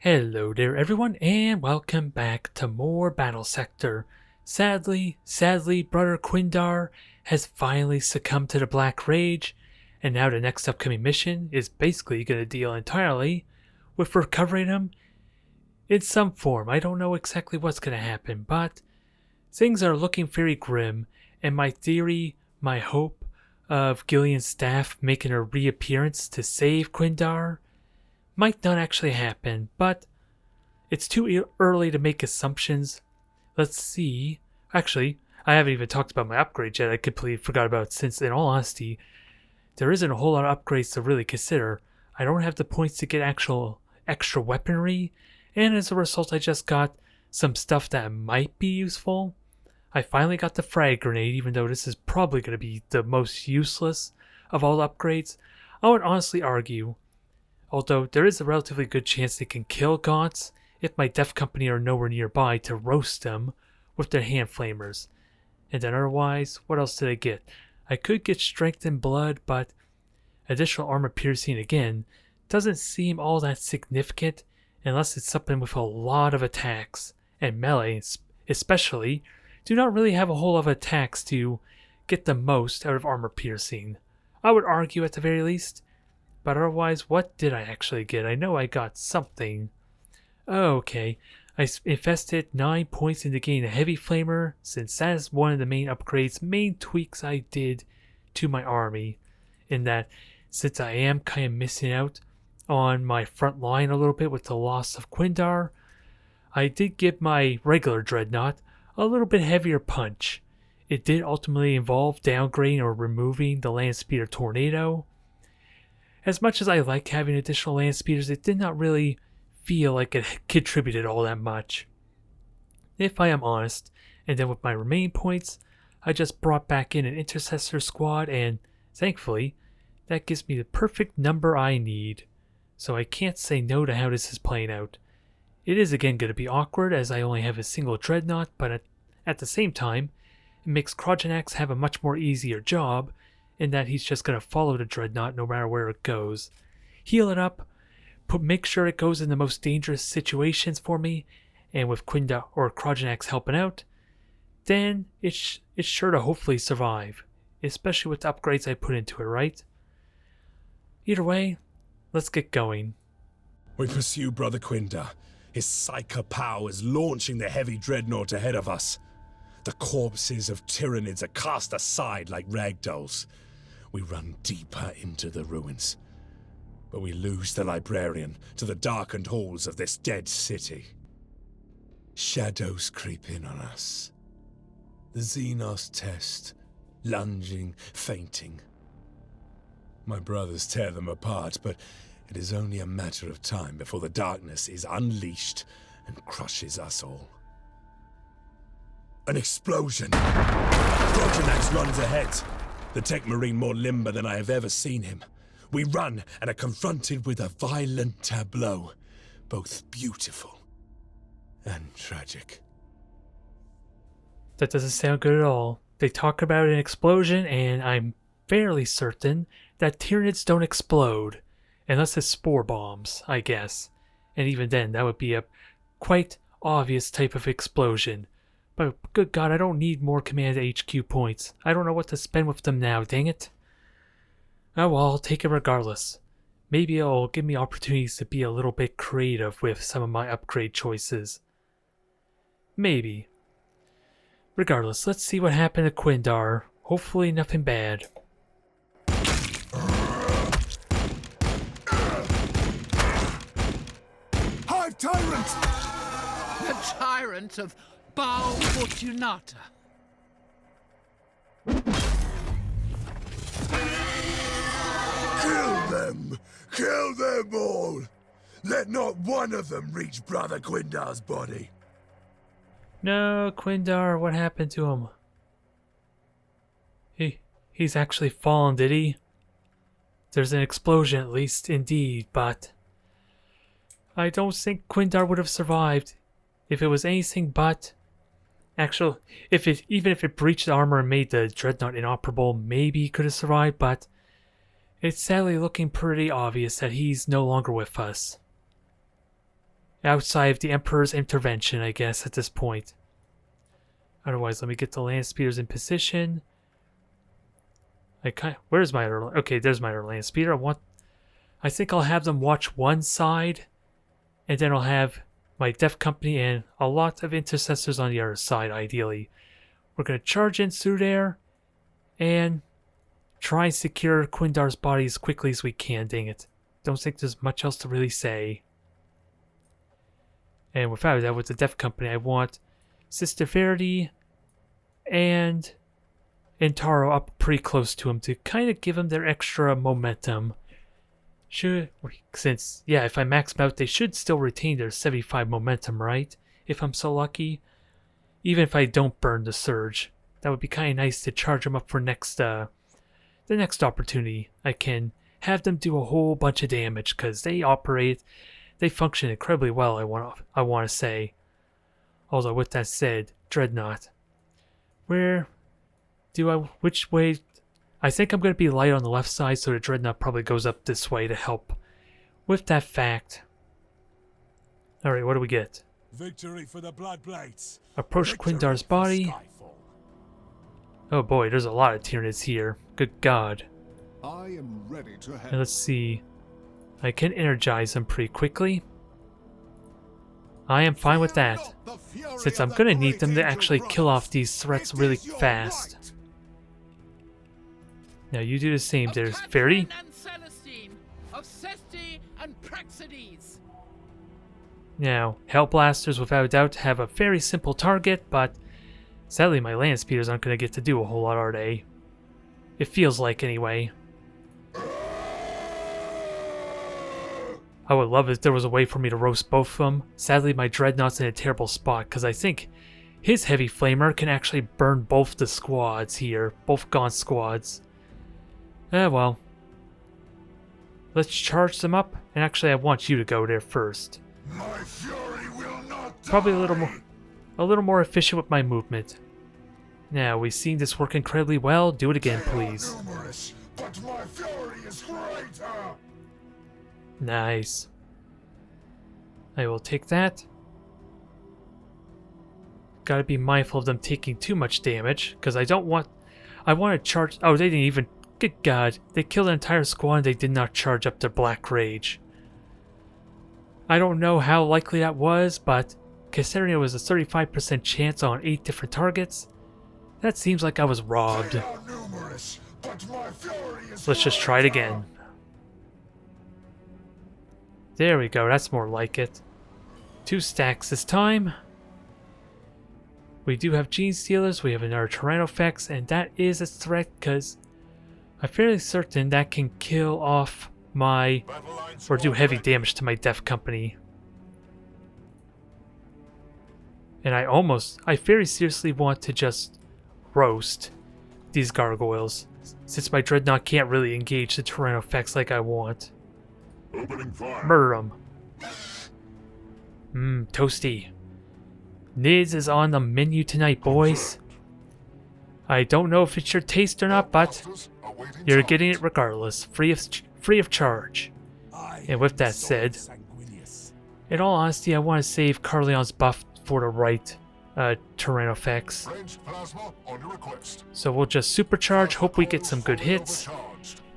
Hello there everyone and welcome back to more Battlesector. Sadly, Brother Quindar has finally succumbed to the Black Rage, and now the next upcoming mission is basically going to deal entirely with recovering him in some form. I don't know exactly what's going to happen, but things are looking very grim, and my theory, my hope of Gillian's staff making a reappearance to save Quindar might not actually happen, but it's too early to make assumptions. Let's see. Actually, I haven't even talked about my upgrades yet. I completely forgot about it, since in all honesty, there isn't a whole lot of upgrades to really consider. I don't have the points to get actual extra weaponry, and as a result I just got some stuff that might be useful. I finally got the frag grenade, even though this is probably going to be the most useless of all the upgrades. I would honestly argue, although there is a relatively good chance they can kill Gaunts if my Death Company are nowhere nearby to roast them with their hand flamers. And then otherwise, what else did I get? I could get Strength and Blood, but additional armor piercing again doesn't seem all that significant unless it's something with a lot of attacks, and melee especially do not really have a whole lot of attacks to get the most out of armor piercing. I would argue at the very least. But otherwise, what did I actually get? I know I got something. Oh, okay. I invested 9 points into getting a heavy flamer, since that is one of the main upgrades, main tweaks I did to my army. In that, since I am kind of missing out on my front line a little bit with the loss of Quindar, I did give my regular Dreadnought a little bit heavier punch. It did ultimately involve downgrading or removing the Land Speeder Tornado. As much as I like having additional land speeders, it did not really feel like it contributed all that much, if I am honest. And then with my remaining points, I just brought back in an intercessor squad, and thankfully, that gives me the perfect number I need. So I can't say no to how this is playing out. It is again going to be awkward as I only have a single Dreadnought, but at the same time, it makes Krogenax have a much more easier job, in that he's just going to follow the Dreadnought no matter where it goes. Heal it up, make sure it goes in the most dangerous situations for me, and with Quindar or Krogenax helping out, then it's sure to hopefully survive, especially with the upgrades I put into it, right? Either way, let's get going. We pursue Brother Quindar. His Psyker Pow is launching the heavy dreadnought ahead of us. The corpses of Tyranids are cast aside like ragdolls. We run deeper into the ruins, but we lose the librarian to the darkened halls of this dead city. Shadows creep in on us. The Xenos test, lunging, fainting. My brothers tear them apart, but it is only a matter of time before the darkness is unleashed and crushes us all. An explosion! Krogenax runs ahead. The Tech Marine more limber than I have ever seen him. We run and are confronted with a violent tableau, both beautiful and tragic. That doesn't sound good at all. They talk about an explosion, and I'm fairly certain that Tyranids don't explode, unless it's spore bombs, I guess. And even then, that would be a quite obvious type of explosion. But good God, I don't need more Command HQ points. I don't know what to spend with them now, dang it. Oh well, I'll take it regardless. Maybe it'll give me opportunities to be a little bit creative with some of my upgrade choices. Maybe. Regardless, let's see what happened to Quindar. Hopefully nothing bad. Hive Tyrant! The tyrant of Bao Fortunata. Kill them! Kill them all! Let not one of them reach Brother Quindar's body. No, Quindar, what happened to him? He's actually fallen, did he? There's an explosion at least, indeed, but I don't think Quindar would have survived if it was anything but. Actually, even if it breached the armor and made the Dreadnought inoperable, maybe he could have survived, but it's sadly looking pretty obvious that he's no longer with us. outside of the Emperor's intervention, I guess, at this point. Otherwise, let me get the land speeders in position. Where's my other... Okay, there's my other land speeder. I think I'll have them watch one side, and then I'll have my Death Company and a lot of intercessors on the other side, ideally. We're going to charge in through there and try and secure Quindar's body as quickly as we can, dang it. Don't think there's much else to really say. And without that, with the Death Company, I want Sister Verity and Taro up pretty close to him to kind of give him their extra momentum. Since, yeah, if I max them out, they should still retain their 75 momentum, right? If I'm so lucky. Even if I don't burn the surge. That would be kind of nice to charge them up for the next opportunity. I can have them do a whole bunch of damage, because they function incredibly well, I want to say. Although, with that said, Dreadnought. Which way... I think I'm going to be light on the left side, so the Dreadnought probably goes up this way to help with that fact. Alright, what do we get? Victory for the Bloodblades. Approach Quindar's body. Oh boy, there's a lot of Tyranids here. Good God. I am ready to And let's see. I can energize them pretty quickly. I am fine with that, since I'm going to need them to actually kill off these threats really fast. Now you do the same there, Verity. Now, Hellblasters without a doubt have a very simple target, but sadly my land speeders aren't going to get to do a whole lot, are they? It feels like, anyway. I would love it if there was a way for me to roast both of them. Sadly, my Dreadnought's in a terrible spot, because I think his Heavy Flamer can actually burn both the squads here. Both Gaunt squads. Well. Let's charge them up, and actually I want you to go there first. My fury will not die. Probably a little more efficient with my movement. Now, we've seen this work incredibly well. Do it again, please. They are numerous, but my fury is greater. Nice. I will take that. Gotta be mindful of them taking too much damage, because I want to charge... Oh, they didn't even... Good God. They killed an entire squad and they did not charge up their Black Rage. I don't know how likely that was, but considering it was a 35% chance on 8 different targets, that seems like I was robbed. They are numerous, but my fury is Let's just try it again. There we go, that's more like it. 2 stacks this time. We do have Gene Stealers, we have another Tyrannofex, and that is a threat because I'm fairly certain that can kill off my... or do heavy damage to my Death Company. And I very seriously want to just roast these gargoyles, since my Dreadnought can't really engage the Tyrannofex like I want. opening fire. Murder them. Toasty. Nids is on the menu tonight, boys. I don't know if it's your taste or not, but you're getting it regardless, free of charge. And with that said, in all honesty, I want to save Carleon's buff for the right Tyrannofex. Ranged plasma on your request. So we'll just supercharge, hope we get some good hits,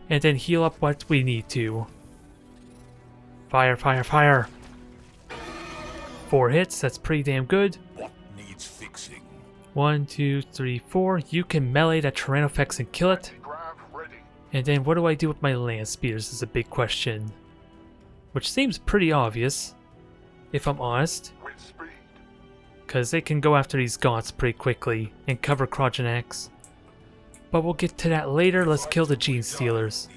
and then heal up what we need to. Fire, fire, fire. 4 hits, that's pretty damn good. What needs fixing? 1, 2, 3, 4. You can melee that Tyrannofex and kill it. And then what do I do with my land speeders is a big question. Which seems pretty obvious, if I'm honest. Because they can go after these Gaunts pretty quickly and cover Krogenax. But we'll get to that later. Let's kill the Gene Stealers.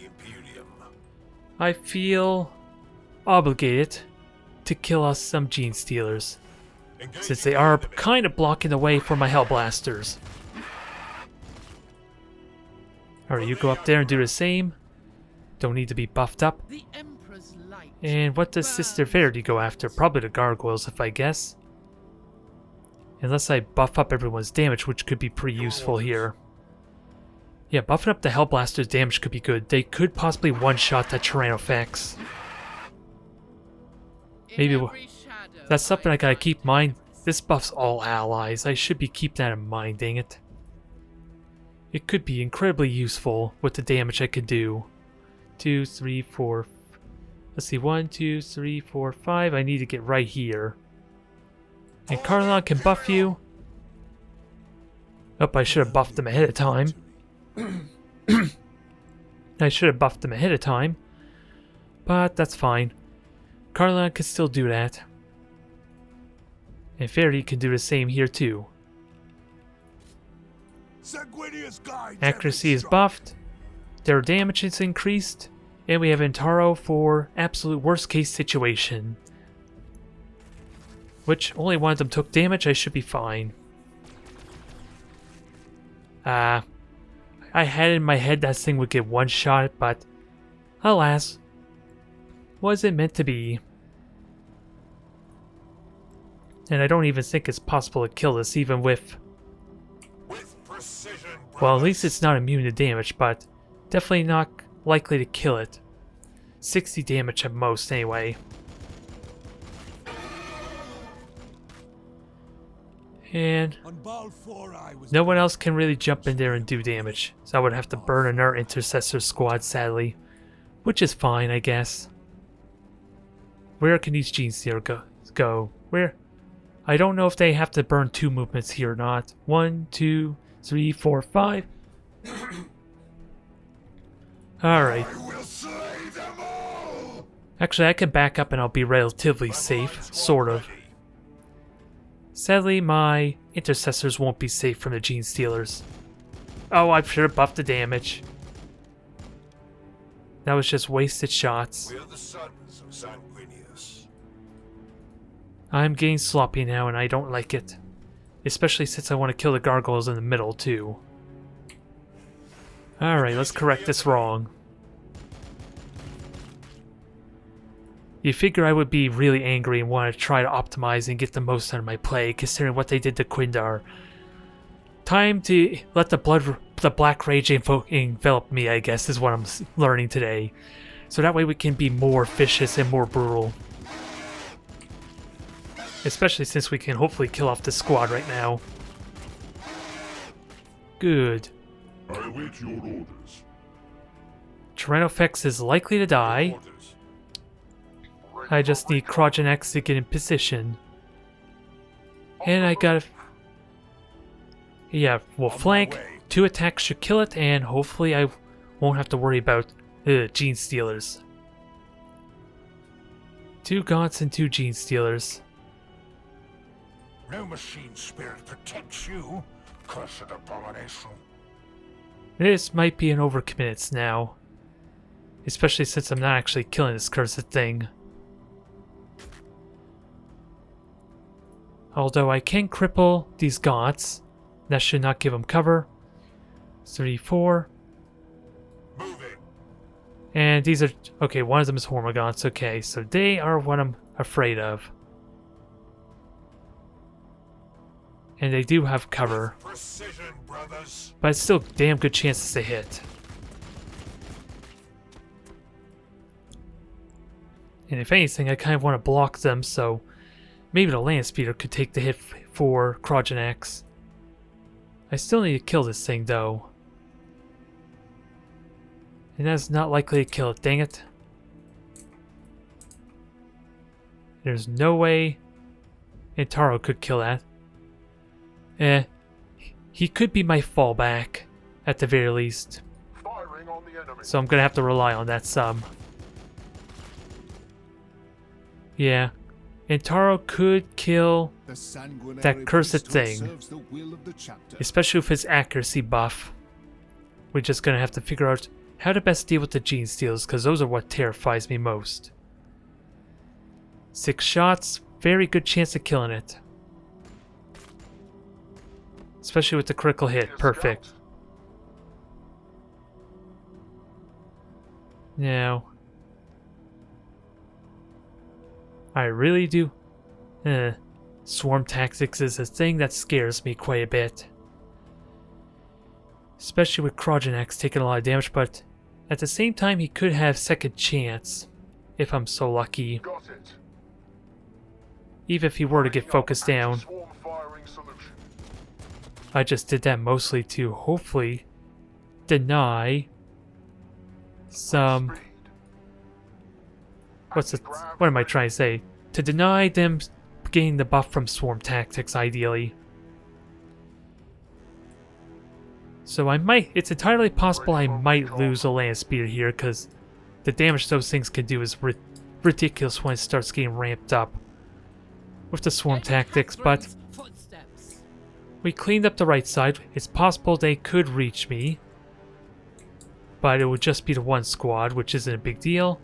I feel obligated to kill us some Gene Stealers, since they are kind of blocking the way for my Hellblasters. Alright, you go up there and do the same. Don't need to be buffed up. And what does Sister Verity go after? Probably the gargoyles, if I guess. Unless I buff up everyone's damage, which could be pretty useful here. Yeah, buffing up the Hellblasters' damage could be good. They could possibly one-shot that Tyrannofex. Maybe Every shadow that's something I I gotta find keep in mind. This buffs all allies. I should be keeping that in mind, dang it. It could be incredibly useful with the damage I could do. 2, 3, 4. Let's see, 1, 2, 3, 4, 5. I need to get right here. And Carlon can buff you. Oh, I should have buffed him ahead of time. I should have buffed him ahead of time. But that's fine. Carlon can still do that. And Fairy can do the same here too. Accuracy is buffed. Their damage is increased. And we have Intaro for absolute worst case situation. Which only one of them took damage, I should be fine. I had in my head that thing would get one shot, but alas, was it meant to be? And I don't even think it's possible to kill this even with precision, well, at least it's not immune to damage, but definitely not likely to kill it. 60 damage at most anyway. And no one else can really jump in there and do damage, so I would have to burn another intercessor squad, sadly. Which is fine, I guess. Where can these Genestealers go? Where? I don't know if they have to burn 2 movements here or not. 1, 2, 3, 4, 5. Alright. Actually, I can back up and I'll be relatively safe, sort of. Sadly, my intercessors won't be safe from the Genestealers. Oh, I should have buffed the damage. That was just wasted shots. We are the sons of Sanguinius. I'm getting sloppy now and I don't like it. Especially since I want to kill the gargoyles in the middle too. Alright, let's correct this wrong. You figure I would be really angry and want to try to optimize and get the most out of my play, considering what they did to Quindar. Time to let the black rage envelop me, I guess, is what I'm learning today. So that way we can be more vicious and more brutal. Especially since we can hopefully kill off this squad right now. Good. I await your orders. Tyrannofax is likely to die. Orders. I just need Krogenex to get in position. And I gotta... Yeah, we'll flank. 2 attacks should kill it, and hopefully I won't have to worry about Genestealers. 2 Gaunts and 2 Genestealers. No machine spirit protects you, cursed abomination. This might be an overcommitted now. Especially since I'm not actually killing this cursed thing. Although I can cripple these Gaunts. That should not give them cover. 34. Moving. And these are... Okay, one of them is Hormagaunts. Okay, so they are what I'm afraid of. And they do have cover. Precision, brothers. But it's still damn good chances to hit. And if anything, I kind of want to block them, so maybe the land speeder could take the hit for Krogenex. I still need to kill this thing, though. And that's not likely to kill it, dang it. There's no way Intaro could kill that. He could be my fallback, at the very least. Firing on the enemy. So I'm gonna have to rely on that some. Yeah. Intaro could kill that cursed thing. Especially with his accuracy buff. We're just gonna have to figure out how to best deal with the Genestealers, because those are what terrifies me most. 6 shots, very good chance of killing it. Especially with the critical hit, perfect. Now, I really do. Swarm tactics is a thing that scares me quite a bit. Especially with Krogenex taking a lot of damage, but at the same time he could have second chance, if I'm so lucky. Got it. even if he were to get focused down. Swarm firing solution. I just did that mostly to hopefully deny some... What am I trying to say? To deny them getting the buff from swarm tactics, ideally. So I might... It's entirely possible I might lose a land speeder here, because the damage those things can do is ridiculous when it starts getting ramped up with the swarm tactics, but we cleaned up the right side. It's possible they could reach me, but it would just be the one squad, which isn't a big deal.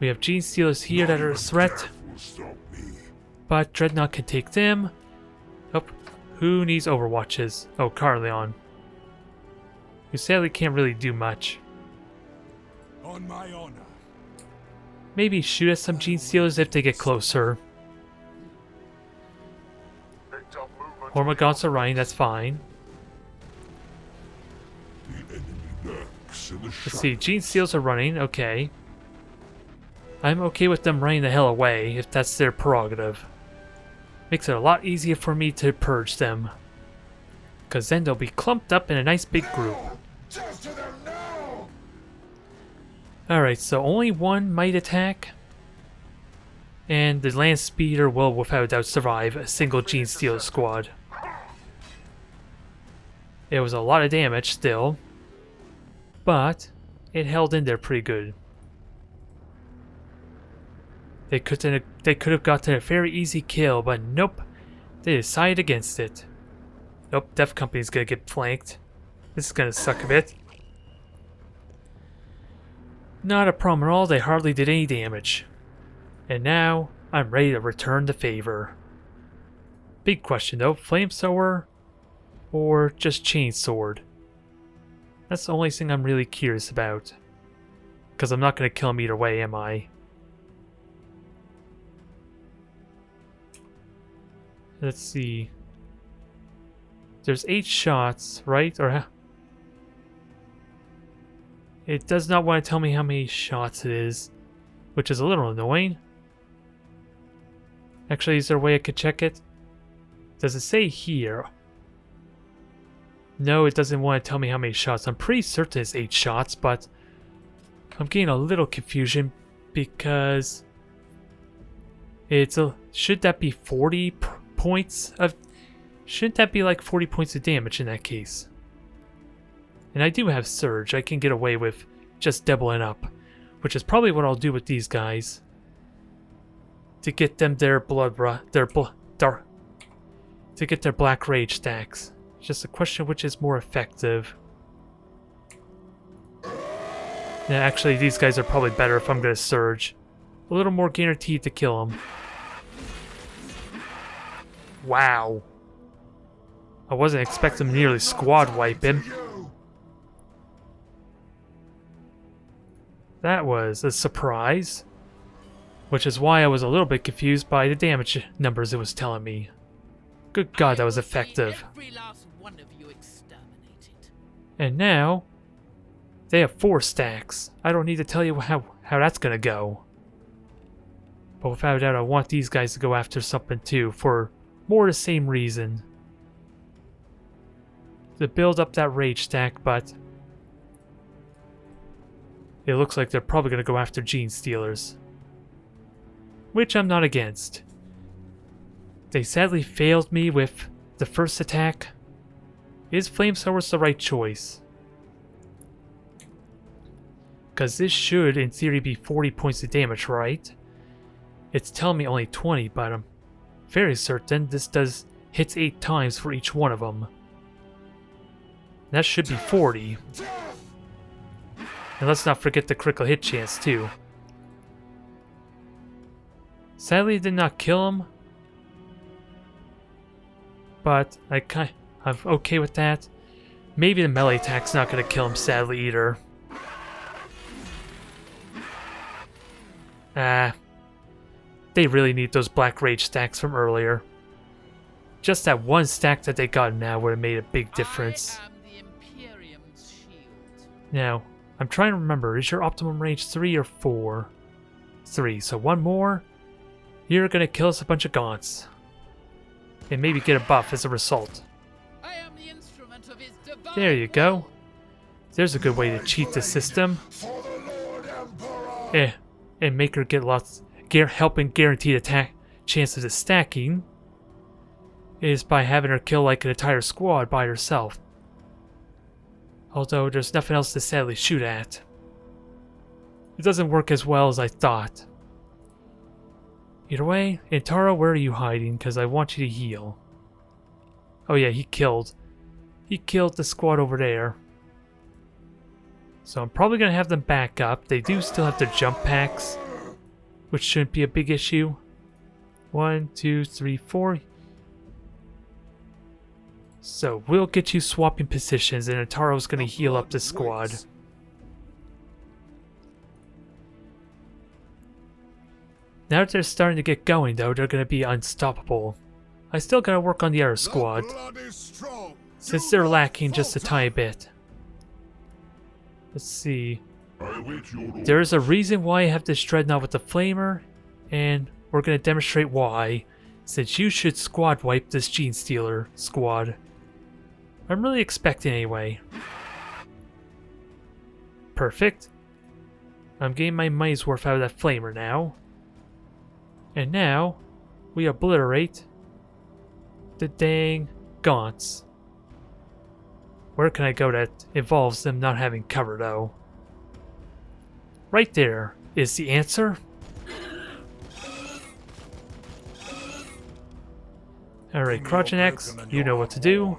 We have Gene Stealers here that are a threat, but Dreadnought can take them. Oh, who needs Overwatches? Oh, Carleon. Who sadly can't really do much. On my honor. Maybe shoot at some Gene Stealers if they get closer. Picked up movement. Hormagaunts are running, that's fine. Let's see, Gene Stealers are running, okay. I'm okay with them running the hell away, if that's their prerogative. Makes it a lot easier for me to purge them. Because then they'll be clumped up in a nice big group. Alright, so only one might attack. And the land speeder will without a doubt survive a single Gene Stealer squad. It was a lot of damage still, but it held in there pretty good. They could have gotten a very easy kill, but nope, they decided against it. Nope, Def Company's gonna get flanked. This is gonna suck a bit. Not a problem at all, they hardly did any damage. And now, I'm ready to return the favor. Big question though, Flamethrower or just Chainsword? That's the only thing I'm really curious about. Because I'm not going to kill him either way, am I? Let's see. There's 8 shots, right? Or it does not want to tell me how many shots it is, which is a little annoying. Actually, is there a way I could check it? Does it say here? No, it doesn't want to tell me how many shots. I'm pretty certain it's 8 shots, but I'm getting a little confusion because it's a... Should that be 40 points of... Shouldn't that be like 40 points of damage in that case? And I do have Surge. I can get away with just doubling up, which is probably what I'll do with these guys to get them their to get their Black Rage stacks. It's just a question of which is more effective. Yeah, actually, these guys are probably better if I'm going to Surge. A little more guaranteed to kill them. Wow. I wasn't expecting to nearly squad wipe him. That was a surprise. Which is why I was a little bit confused by the damage numbers it was telling me. Good God, that was effective. Every last one of you exterminated. And now, they have 4 stacks. I don't need to tell you how that's gonna go. But without a doubt, I want these guys to go after something too, for more the same reason. To build up that rage stack, but it looks like they're probably gonna go after Gene Stealers. Which I'm not against. They sadly failed me with the first attack. Is Flamethrowers the right choice? Because this should, in theory, be 40 points of damage, right? It's telling me only 20, but I'm very certain this does hits 8 times for each one of them. That should be 40. And let's not forget the critical hit chance, too. Sadly, it did not kill him. But I'm okay with that. Maybe the melee attack's not going to kill him, sadly, either. They really need those Black Rage stacks from earlier. Just that one stack that they got now would have made a big difference. I am the Imperium's shield. Now, I'm trying to remember, is your optimum range 3 or 4? 3, so one more, You're gonna kill us a bunch of gaunts. And maybe get a buff as a result. I am the instrument of his divine There you go. There's a good way to cheat the system. For the Lord Emperor! And make her get lots, helping guaranteed attack chances of stacking is by having her kill like an entire squad by herself. Although there's nothing else to sadly shoot at. It doesn't work as well as I thought. Either way, Intaro, where are you hiding? Because I want you to heal. Oh yeah, he killed the squad over there. So I'm probably going to have them back up. They do still have their jump packs, which shouldn't be a big issue. 1, 2, 3, 4. So we'll get you swapping positions, and Ataro's going to heal up the squad. Now that they're starting to get going, though, they're going to be unstoppable. I still got to work on the other squad, since they're lacking just a tiny bit. Let's see. There's a reason why I have this dreadnought with the flamer, and we're going to demonstrate why, since you should squad wipe this Gene Stealer squad. I'm really expecting anyway. Perfect. I'm getting my money's worth out of that flamer now. And now, we obliterate the dang gaunts. Where can I go that involves them not having cover, though? Right there is the answer. Alright, Krogenex, you know what to do.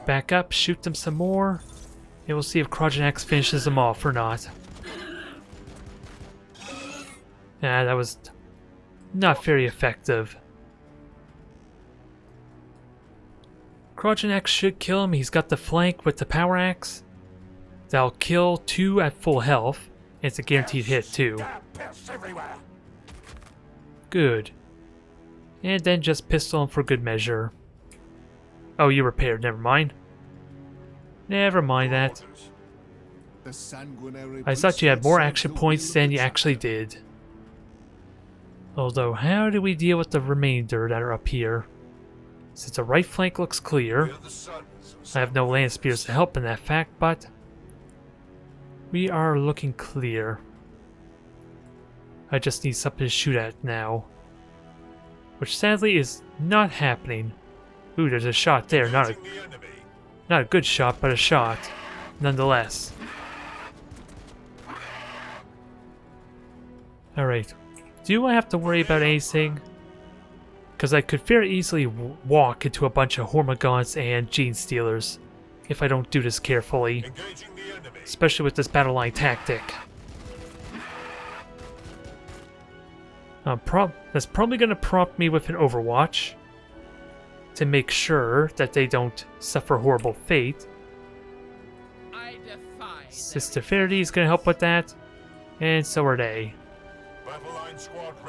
Back up, shoot them some more, and we'll see if Krogenex finishes them off or not. Nah, that was not very effective. Krogenex should kill him. He's got the flank with the power axe. That'll kill 2 at full health. It's a guaranteed hit too. Good. And then just pistol him for good measure. Oh, you repaired. Never mind. Never mind that. I thought you had more action points than you actually did. Although, how do we deal with the remainder that are up here? Since the right flank looks clear, I have no land spears to help in that fact, but we are looking clear. I just need something to shoot at now. Which sadly is not happening. Ooh, there's a shot there. Not a good shot, but a shot, nonetheless. Alright. Do I have to worry about anything? Because I could very easily walk into a bunch of Hormagaunts and Gene Stealers if I don't do this carefully. Especially with this battle line tactic. That's probably going to prompt me with an Overwatch to make sure that they don't suffer horrible fate. I defy Sister Faraday is going to help with that, and so are they.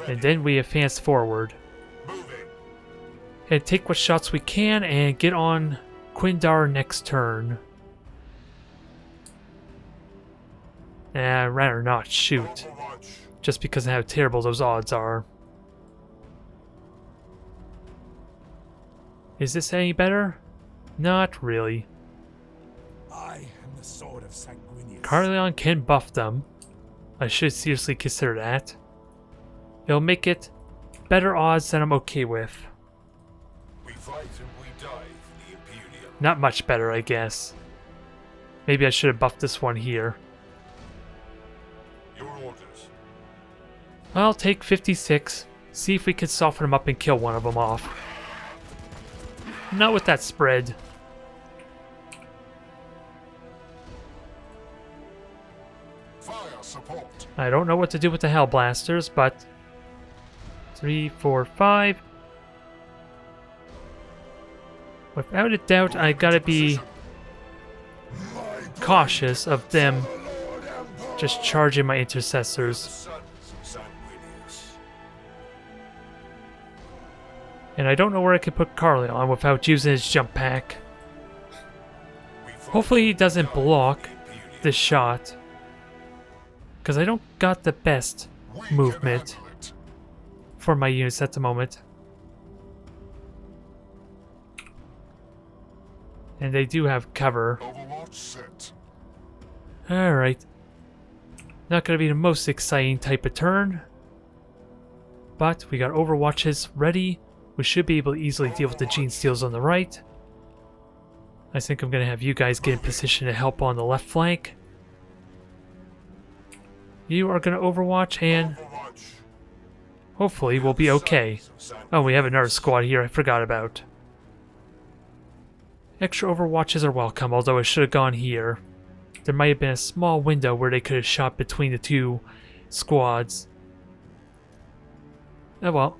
And then we advance forward. And take what shots we can and get on Quindar next turn. I'd rather not shoot, just because of how terrible those odds are. Is this any better? Not really. I am the sword of Sanguinius. Carleon can buff them. I should seriously consider that. It'll make it better odds than I'm okay with. We fight and we die for the Imperium. Not much better, I guess. Maybe I should have buffed this one here. Your orders. I'll take 56. See if we can soften them up and kill one of them off. Not with that spread. Fire support. I don't know what to do with the Hellblasters, but 3, 4, 5. Without a doubt, I gotta be cautious of them just charging my intercessors. Sons of Sanguinius. And I don't know where I can put Carleon without using his jump pack. We fight Hopefully he doesn't block the Imperium. this shot. Because I don't got the best We can movement. handle it. for my units at the moment. And they do have cover. Overwatch set. Alright. Not going to be the most exciting type of turn. But we got Overwatches ready. We should be able to easily deal with the Gene Steals on the right. I think I'm going to have you guys get in position to help on the left flank. You are going to Overwatch and hopefully we'll be okay. Oh, we have another squad here I forgot about. Extra Overwatches are welcome, although I should have gone here. There might have been a small window where they could have shot between the two squads. Oh well.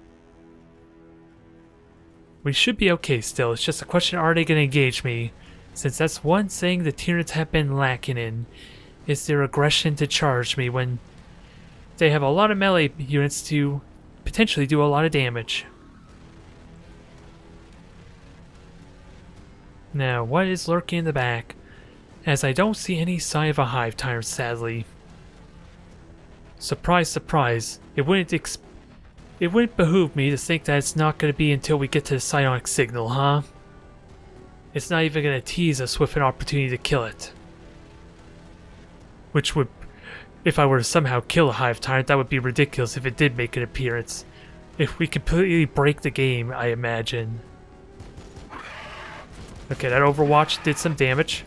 We should be okay still. It's just a question, are they going to engage me? Since that's one thing the Tyranids have been lacking in, is their aggression to charge me when they have a lot of melee units to potentially do a lot of damage. Now, what is lurking in the back? As I don't see any sign of a Hive Tyrant, sadly. Surprise, surprise. It wouldn't behoove me to think that it's not going to be until we get to the psionic signal, huh? It's not even going to tease us with an opportunity to kill it. Which would, if I were to somehow kill a Hive Tyrant, that would be ridiculous if it did make an appearance. If we completely break the game, I imagine. Okay, that Overwatch did some damage.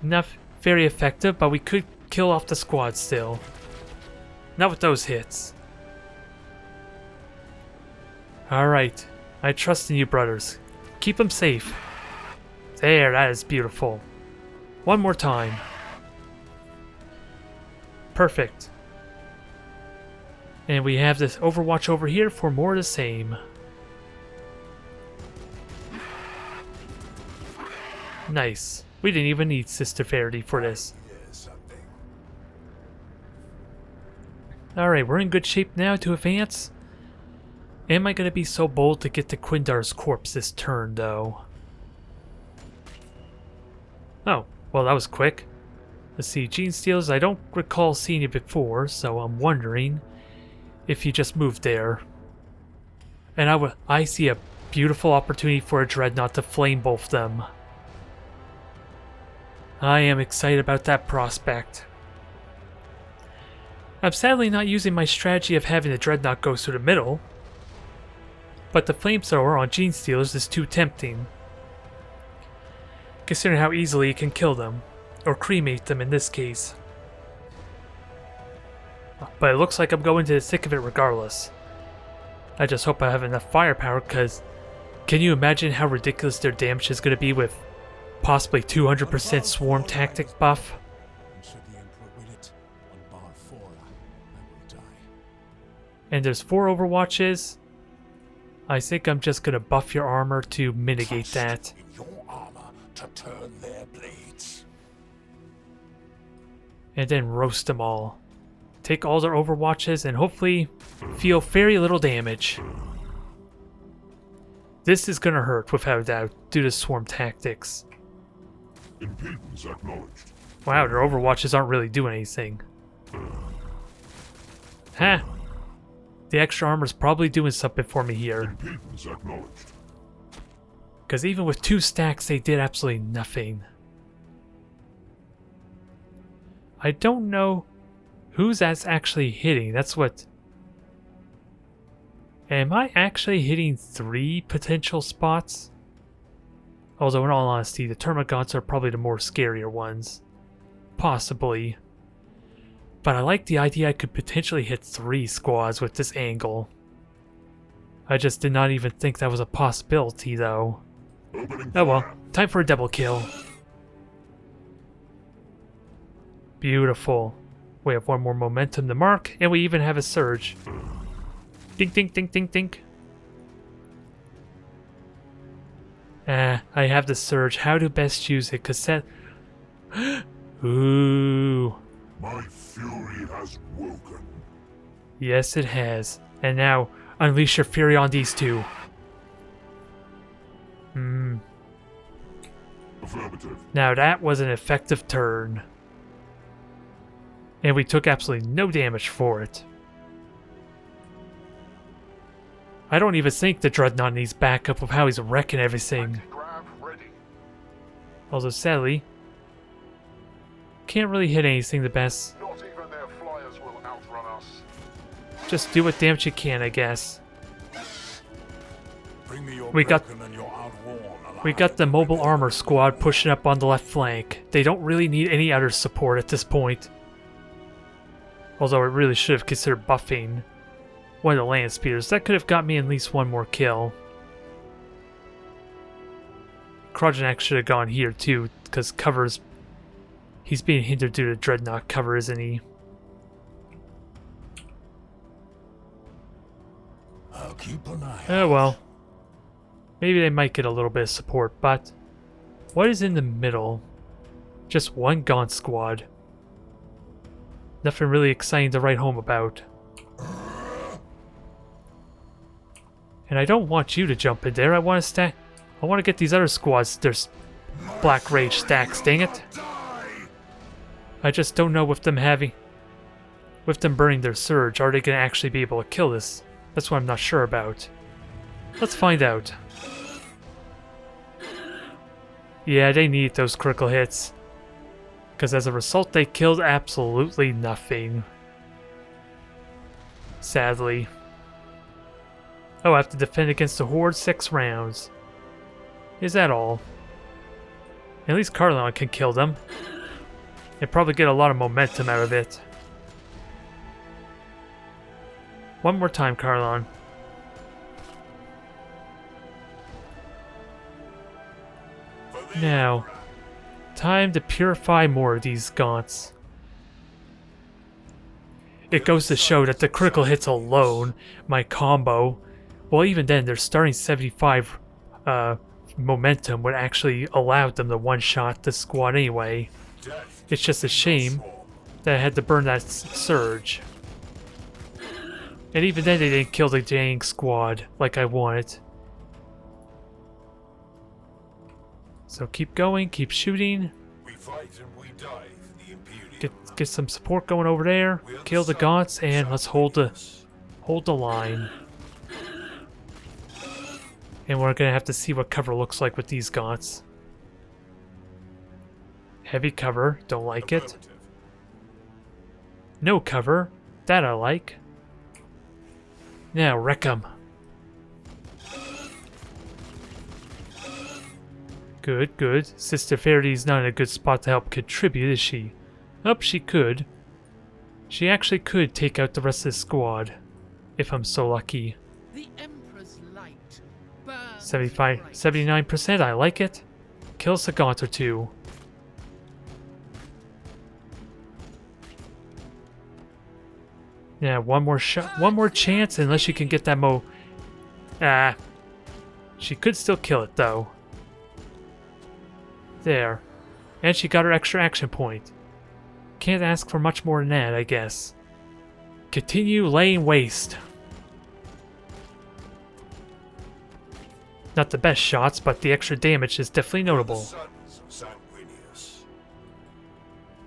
Not very effective, but we could kill off the squad still. Not with those hits. Alright, I trust in you, brothers. Keep them safe. There, that is beautiful. One more time. Perfect. And we have this Overwatch over here for more of the same. Nice. We didn't even need Sister Verity for this. Alright, we're in good shape now to advance. Am I going to be so bold to get to Quindar's corpse this turn, though? Oh, well that was quick. Let's see, Gene Steals, I don't recall seeing you before, so I'm wondering if you just moved there. And I see a beautiful opportunity for a Dreadnought to flame both them. I am excited about that prospect. I'm sadly not using my strategy of having the Dreadnought go through the middle, but the Flamethrower on Gene Stealers is too tempting, considering how easily it can kill them, or cremate them in this case. But it looks like I'm going to the thick of it regardless. I just hope I have enough firepower, because can you imagine how ridiculous their damage is going to be with possibly 200% swarm tactics buff? And there's 4 Overwatches. I think I'm just going to buff your armor to mitigate that. Your armor to turn their blades. And then roast them all. Take all their Overwatches and hopefully feel very little damage. This is going to hurt without a doubt due to swarm tactics. Impedance acknowledged. Wow, their Overwatches aren't really doing anything. Ha! The extra armor's probably doing something for me here. Impedance acknowledged. Because even with 2 stacks, they did absolutely nothing. I don't know who's that's actually hitting. That's what... Am I actually hitting 3 potential spots? Although in all honesty, the Termagants are probably the more scarier ones. Possibly. But I like the idea I could potentially hit 3 squads with this angle. I just did not even think that was a possibility though. Oh well, time for a double kill. Beautiful. We have 1 more momentum to mark, and we even have a surge. Dink dink dink dink dink. I have the surge. How to best use it? Cause that... Ooh. My fury has woken. Yes, it has. And now, unleash your fury on these 2. Affirmative. Now that was an effective turn. And we took absolutely no damage for it. I don't even think the Dreadnought needs backup of how he's wrecking everything. Anti-grav ready. Although sadly, can't really hit anything the best. Not even their flyers will outrun us. Just do what damage you can, I guess. Bring me your We got- broken and your outworn alive. We got the mobile armor squad pushing up on the left flank. They don't really need any other support at this point. Although I really should have considered buffing one of the land speeders. That could have got me at least one more kill. Krojanek should have gone here too, because covers... He's being hindered due to Dreadnought cover, isn't he? I'll keep an eye. Oh well. Maybe they might get a little bit of support, but... What is in the middle? Just one Gaunt squad. Nothing really exciting to write home about. And I don't want you to jump in there. I want to stack... I want to get these other squads their Black Rage stacks, dang it. I just don't know with them having... With them burning their surge, are they going to actually be able to kill this? That's what I'm not sure about. Let's find out. Yeah, they need those critical hits. Because as a result, they killed absolutely nothing. Sadly. Oh, I have to defend against the Horde 6 rounds. Is that all? At least Carlon can kill them. And probably get a lot of momentum out of it. One more time, Carlon. Now, time to purify more of these gaunts. It goes to show that the critical hits alone, my combo, well even then their starting 75 momentum would actually allow them to one-shot the squad anyway. It's just a shame that I had to burn that surge. And even then they didn't kill the dang squad like I wanted. So keep going, keep shooting. We fight and we die for the Imperium. Get some support going over there. Kill the gaunts and let's hold the line. And we're gonna have to see what cover looks like with these gaunts. Heavy cover, don't like it. Affirmative. No cover, that I like. Now wreck 'em. Good, good. Sister Farady's not in a good spot to help contribute, is she? Oh, she could. She actually could take out the rest of the squad. If I'm so lucky. The Emperor's light burns 75, bright. 79%, I like it. Kills a gaunt or two. Yeah, one more shot, one more chance, unless she can get that Ah. She could still kill it, though. There. And she got her extra action point. Can't ask for much more than that, I guess. Continue laying waste. Not the best shots, but the extra damage is definitely notable. Sons of Sanguinius.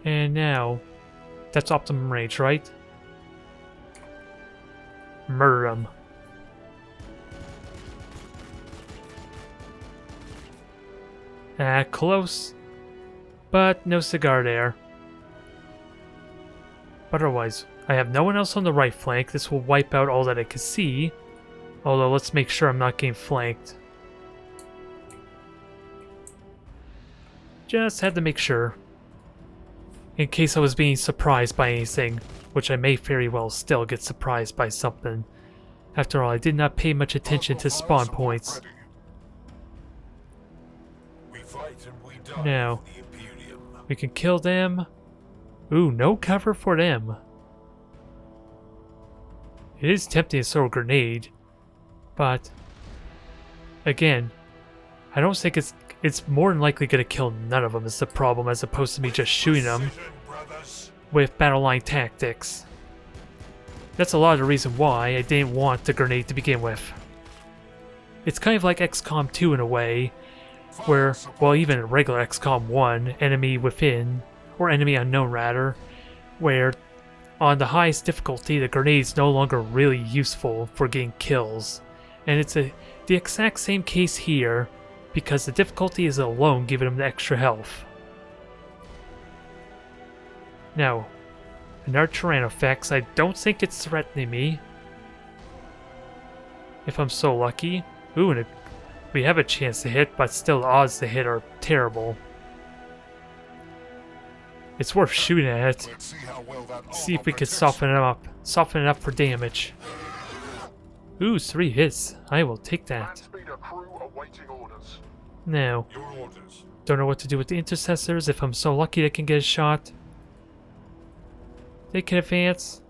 And now, that's optimum range, right? Murder him. Close. But no cigar there. But otherwise, I have no one else on the right flank. This will wipe out all that I can see. Although, let's make sure I'm not getting flanked. Just had to make sure. In case I was being surprised by anything. Which I may very well still get surprised by something. After all, I did not pay much attention to spawn points. We fight and we die Now, for the Imperium. we can kill them. Ooh, no cover for them. It is tempting to throw a grenade, but again, I don't think it's more than likely going to kill none of them is the problem, as opposed to me just shooting them Precision, brothers. with battle line tactics. That's a lot of the reason why I didn't want the grenade to begin with. It's kind of like XCOM 2 in a way, where, well, even regular XCOM 1, enemy within, or enemy unknown rather, where on the highest difficulty the grenade's no longer really useful for getting kills, And it's the exact same case here, because the difficulty is alone giving him the extra health. Now, another Tyrannofax. I don't think it's threatening me. If I'm so lucky. Ooh, and we have a chance to hit, but still the odds to hit are terrible. It's worth shooting at it. Let's see how well that See if armor we can protects soften it up. Soften it up for damage. Ooh, 3 hits. I will take that. Speed a crew awaiting orders. Now, Your orders. don't know what to do with the intercessors. If I'm so lucky they can get a shot. They can advance.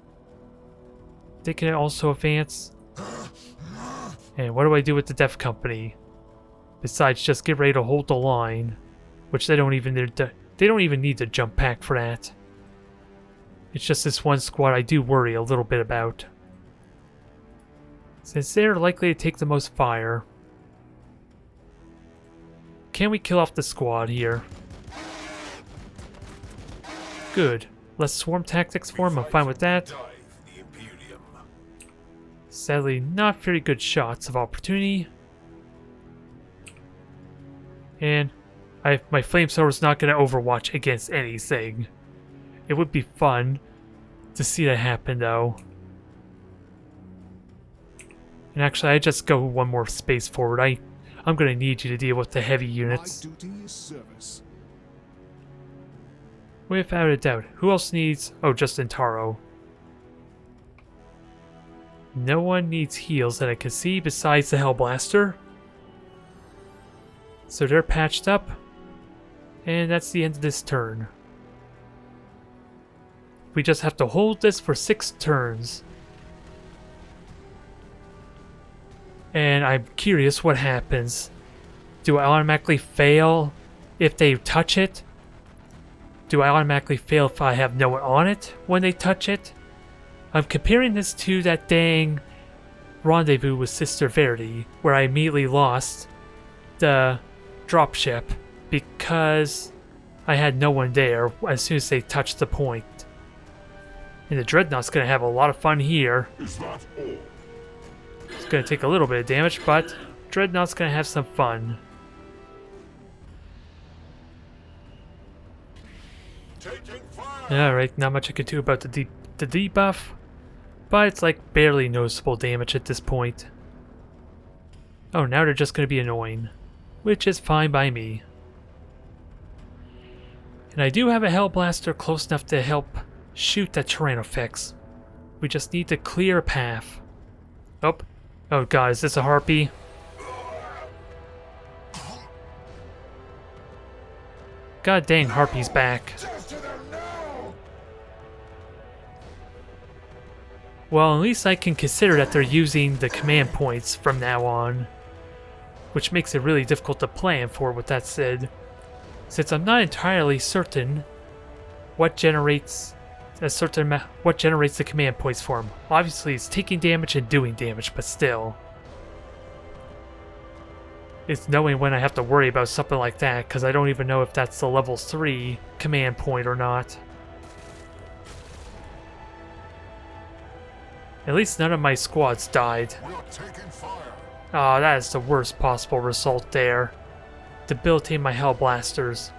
They can also advance. And what do I do with the Death Company? Besides just get ready to hold the line. Which they don't even need to, they don't even need to jump pack for that. It's just this one squad I do worry a little bit about. Since they're likely to take the most fire. Can we kill off the squad here? Good. Less swarm tactics for him, I'm fine with that. Dive the Imperium. Sadly, not very good shots of opportunity. And my flamethrower is not going to overwatch against anything. It would be fun to see that happen, though. And actually, I just go one more space forward. I'm going to need you to deal with the heavy units. My duty is service. Without a doubt. Who else needs... Oh, just Intaro. No one needs heals that I can see besides the Hellblaster. So they're patched up. And that's the end of this turn. We just have to hold this for 6 turns. And I'm curious what happens. Do I automatically fail if they touch it? Do I automatically fail if I have no one on it when they touch it? I'm comparing this to that dang rendezvous with Sister Verity, where I immediately lost the dropship because I had no one there as soon as they touched the point. And the Dreadnought's going to have a lot of fun here. Is that all? It's going to take a little bit of damage, but Dreadnought's going to have some fun. Taking fire. Alright, not much I can do about the debuff, but it's like barely noticeable damage at this point. Oh, now they're just going to be annoying, which is fine by me. And I do have a Hellblaster close enough to help shoot that Tyrannofax. We just need to clear a path. Oh, oh god, is this a harpy? God dang, harpy's back. Well, at least I can consider that they're using the command points from now on, which makes it really difficult to plan for. With that said, since I'm not entirely certain what generates what generates the command points for him. Obviously, it's taking damage and doing damage, but still, it's knowing when I have to worry about something like that, because I don't even know if that's the level 3 command point or not. At least none of my squads died. We're taking fire. Ah, that is the worst possible result there. Debilitating my Hellblasters.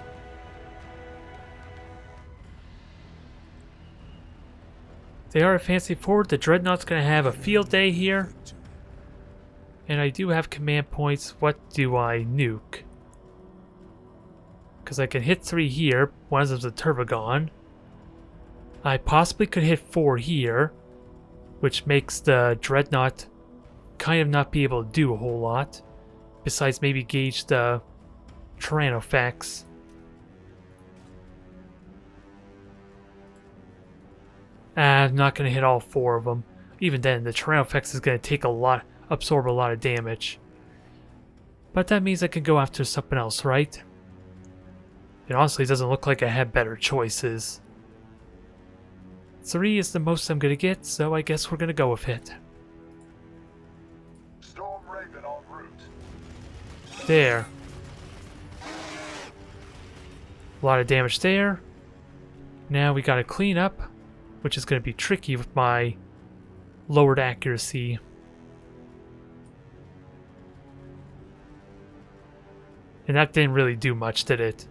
They are advancing forward. The Dreadnought's going to have a field day here. And I do have command points. What do I nuke? Because I can hit 3 here. One of them's a Turbogon. I possibly could hit 4 here, which makes the Dreadnought kind of not be able to do a whole lot. Besides maybe gauge the Tyrannofax. I'm not going to hit all 4 of them. Even then, the Tyrannofax is going to take absorb a lot of damage. But that means I can go after something else, right? It honestly doesn't look like I have better choices. 3 is the most I'm going to get, so I guess we're going to go with it. Storm Raven en route. There. A lot of damage there. Now we got to clean up, which is going to be tricky with my lowered accuracy. And that didn't really do much, did it?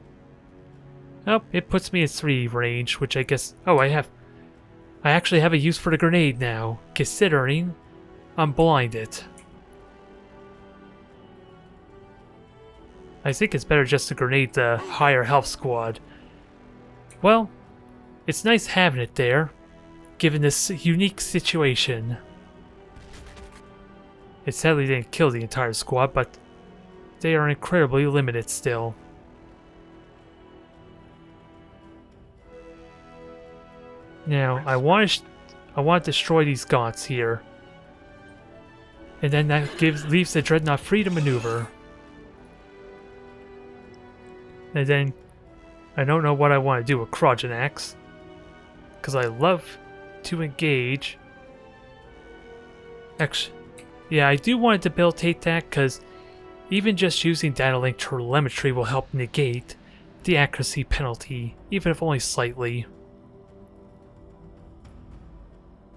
Oh, it puts me at 3 range, which I guess... Oh, I actually have a use for the grenade now, considering I'm blinded. I think it's better just to grenade the higher health squad. Well, it's nice having it there, given this unique situation. It sadly didn't kill the entire squad, but they are incredibly limited still. Now, I want to destroy these gaunts here. And then that leaves the Dreadnought free to maneuver. And then, I don't know what I want to do with Krogenax. Because I love to engage. Actually, yeah, I do want to debilitate that because even just using data link telemetry will help negate the accuracy penalty, even if only slightly.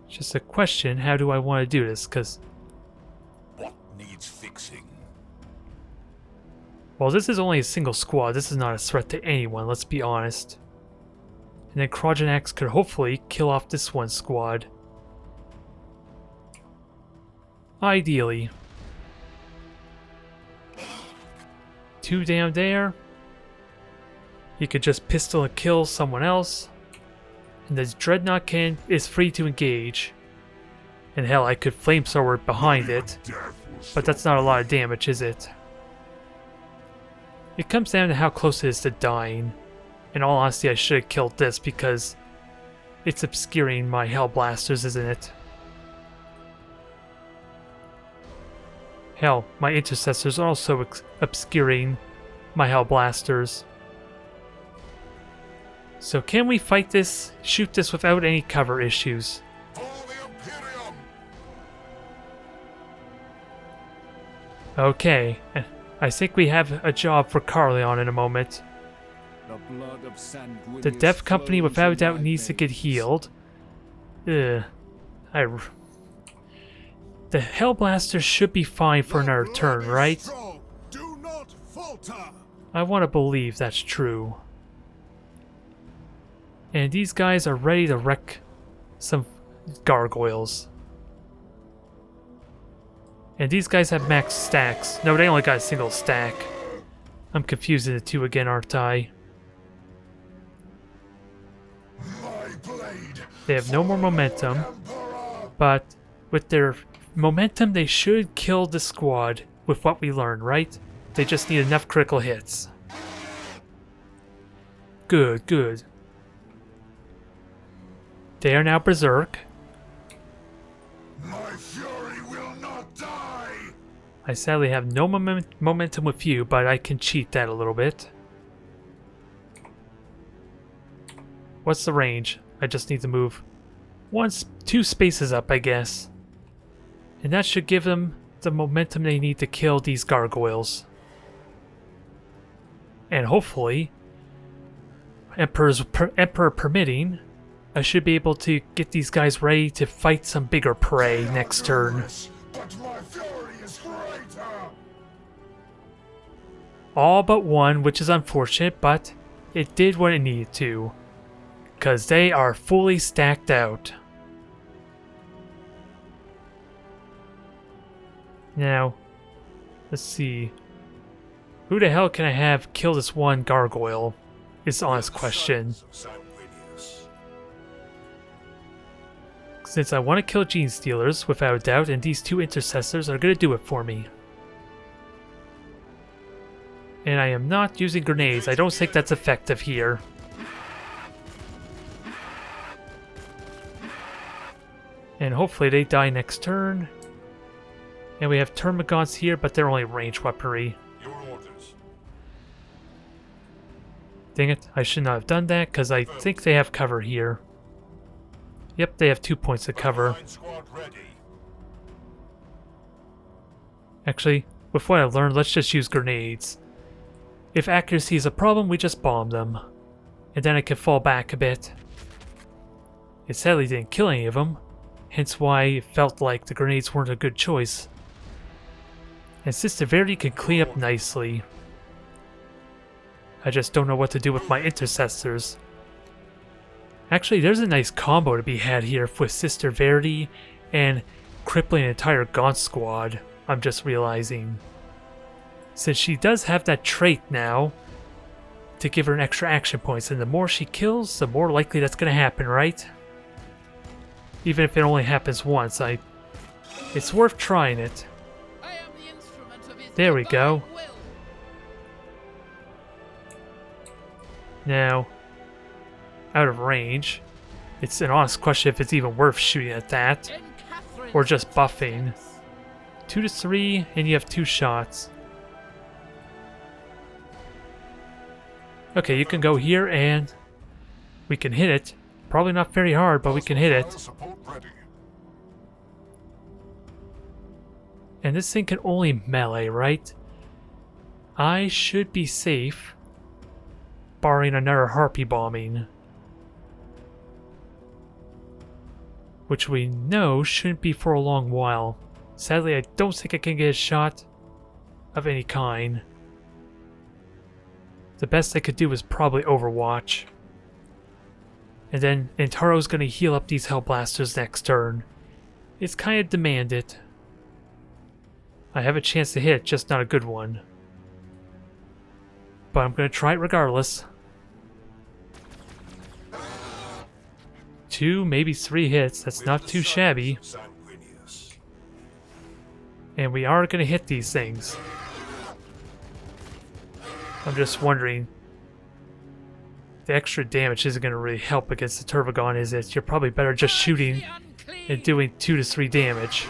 Just a question, how do I want to do this? Because... What needs fixing? Well, this is only a single squad. This is not a threat to anyone, let's be honest. And then Krogenax could hopefully kill off this one squad. Ideally. 2 down there. He could just pistol and kill someone else. And this Dreadnought is free to engage. And hell, I could flamethrower behind it. But that's not a lot of damage, is it? It comes down to how close it is to dying. In all honesty, I should have killed this because it's obscuring my Hell Blasters, isn't it? Hell, my Intercessors are also obscuring my Hell Blasters. So can we fight this, shoot this without any cover issues? Okay, I think we have a job for Carleon in a moment. The Death Company without a doubt needs to get healed. The Hellblaster should be fine for another turn, right? I want to believe that's true. And these guys are ready to wreck some gargoyles. And these guys have max stacks. No, they only got a single stack. I'm confusing the two again, aren't I? They have no more momentum. But with their momentum, they should kill the squad with what we learned, right? They just need enough critical hits. Good, good. They are now berserk. My fury will not die. I sadly have no momentum with you, but I can cheat that a little bit. What's the range? I just need to move 2 spaces up, I guess. And that should give them the momentum they need to kill these gargoyles. And hopefully, Emperor permitting, I should be able to get these guys ready to fight some bigger prey next turn. But my fury is greater. All but one, which is unfortunate, but it did what it needed to. Because they are fully stacked out. Now, let's see. Who the hell can I have kill this one gargoyle? Is the honest question. Since I want to kill Gene Stealers, without a doubt, and these 2 Intercessors are going to do it for me. And I am not using grenades. I don't think that's effective here. And hopefully they die next turn. And we have Termagants here, but they're only range weaponry. Your orders. Dang it, I should not have done that, because I think they have cover here. Yep, they have 2 points of cover. Squad ready. Actually, with what I learned, let's just use grenades. If accuracy is a problem, we just bomb them. And then I can fall back a bit. It sadly didn't kill any of them, hence why it felt like the grenades weren't a good choice. And Sister Verity can clean up nicely. I just don't know what to do with my intercessors. Actually, there's a nice combo to be had here with Sister Verity and crippling an entire Gaunt squad, I'm just realizing. Since she does have that trait now to give her an extra action points, and the more she kills, the more likely that's going to happen, right? Even if it only happens once, it's worth trying it. I am the instrument of his There we divine go. will. Now, out of range, it's an honest question if it's even worth shooting at that, In Catherine's or just buffing. footsteps. 2 to 3, and you have 2 shots. Okay, you can go here and we can hit it. Probably not very hard, but we can hit it. Support ready. And this thing can only melee, right? I should be safe, barring another harpy bombing. Which we know shouldn't be for a long while. Sadly, I don't think I can get a shot of any kind. The best I could do is probably Overwatch. And then Intaro's gonna heal up these Hellblasters next turn. It's kind of demanded. I have a chance to hit, just not a good one. But I'm gonna try it regardless. 2, maybe 3 hits, that's not too shabby. Sanguinius. And we are gonna hit these things. I'm just wondering, the extra damage isn't going to really help against the Turbogon, is it? You're probably better just shooting The unclean. and doing 2 to 3 damage.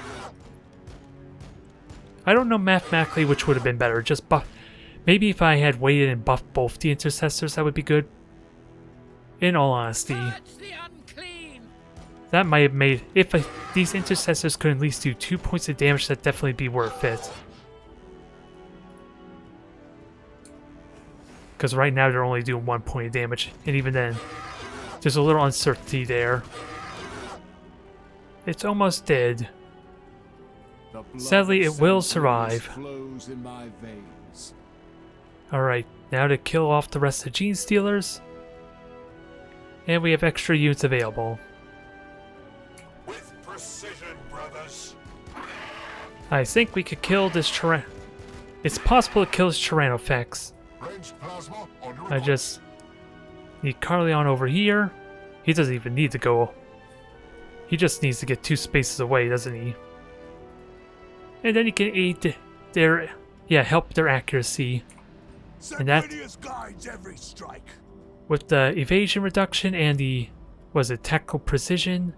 I don't know mathematically which would have been better. Just buff. Maybe if I had waited and buffed both the intercessors, that would be good. In all honesty, Purge the unclean. that might have made... If these intercessors could at least do 2 points of damage, that'd definitely be worth it. Because right now they're only doing 1 point of damage, and even then, there's a little uncertainty there. It's almost dead. Sadly, it will survive. Flows in my veins. Alright, now to kill off the rest of the Gene Stealers. And we have extra units available. With precision, brothers. I think we could kill this Tyran... It's possible to kill this Tyrannofex. Ranged plasma on your I just need Carleon over here. He doesn't even need to go. He just needs to get 2 spaces away, doesn't he? And then he can aid their... Yeah, help their accuracy. And that... Sanguinius guides every strike. With the evasion reduction and the... Was it tactical precision?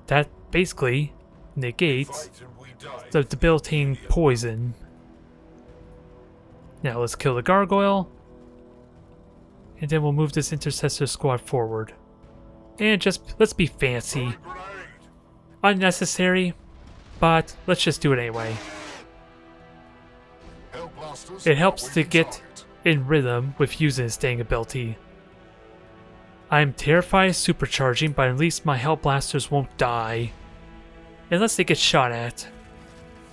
That basically negates fight and we die. the debilitating poison. Now let's kill the gargoyle. And then we'll move this intercessor squad forward. And just, let's be fancy. Grenade. Unnecessary, but let's just do it anyway. Hellblasters It helps to awaiting get target. in rhythm with using his dang ability. I'm terrified of supercharging, but at least my Hellblasters won't die. Unless they get shot at.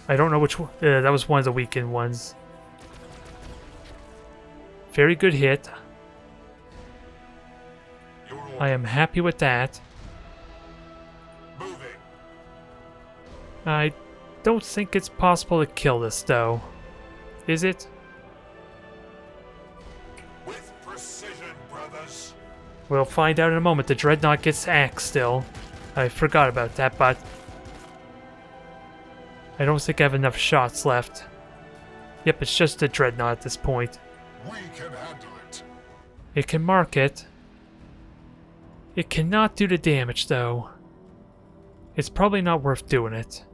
I don't know which one. That was one of the weakened ones. Very good hit. Your order. I am happy with that. Moving. I don't think it's possible to kill this, though. Is it? With precision, brothers. We'll find out in a moment. The Dreadnought gets axed still. I forgot about that, but... I don't think I have enough shots left. Yep, it's just a Dreadnought at this point. We can handle it. It can mark it. It cannot do the damage, though. It's probably not worth doing it.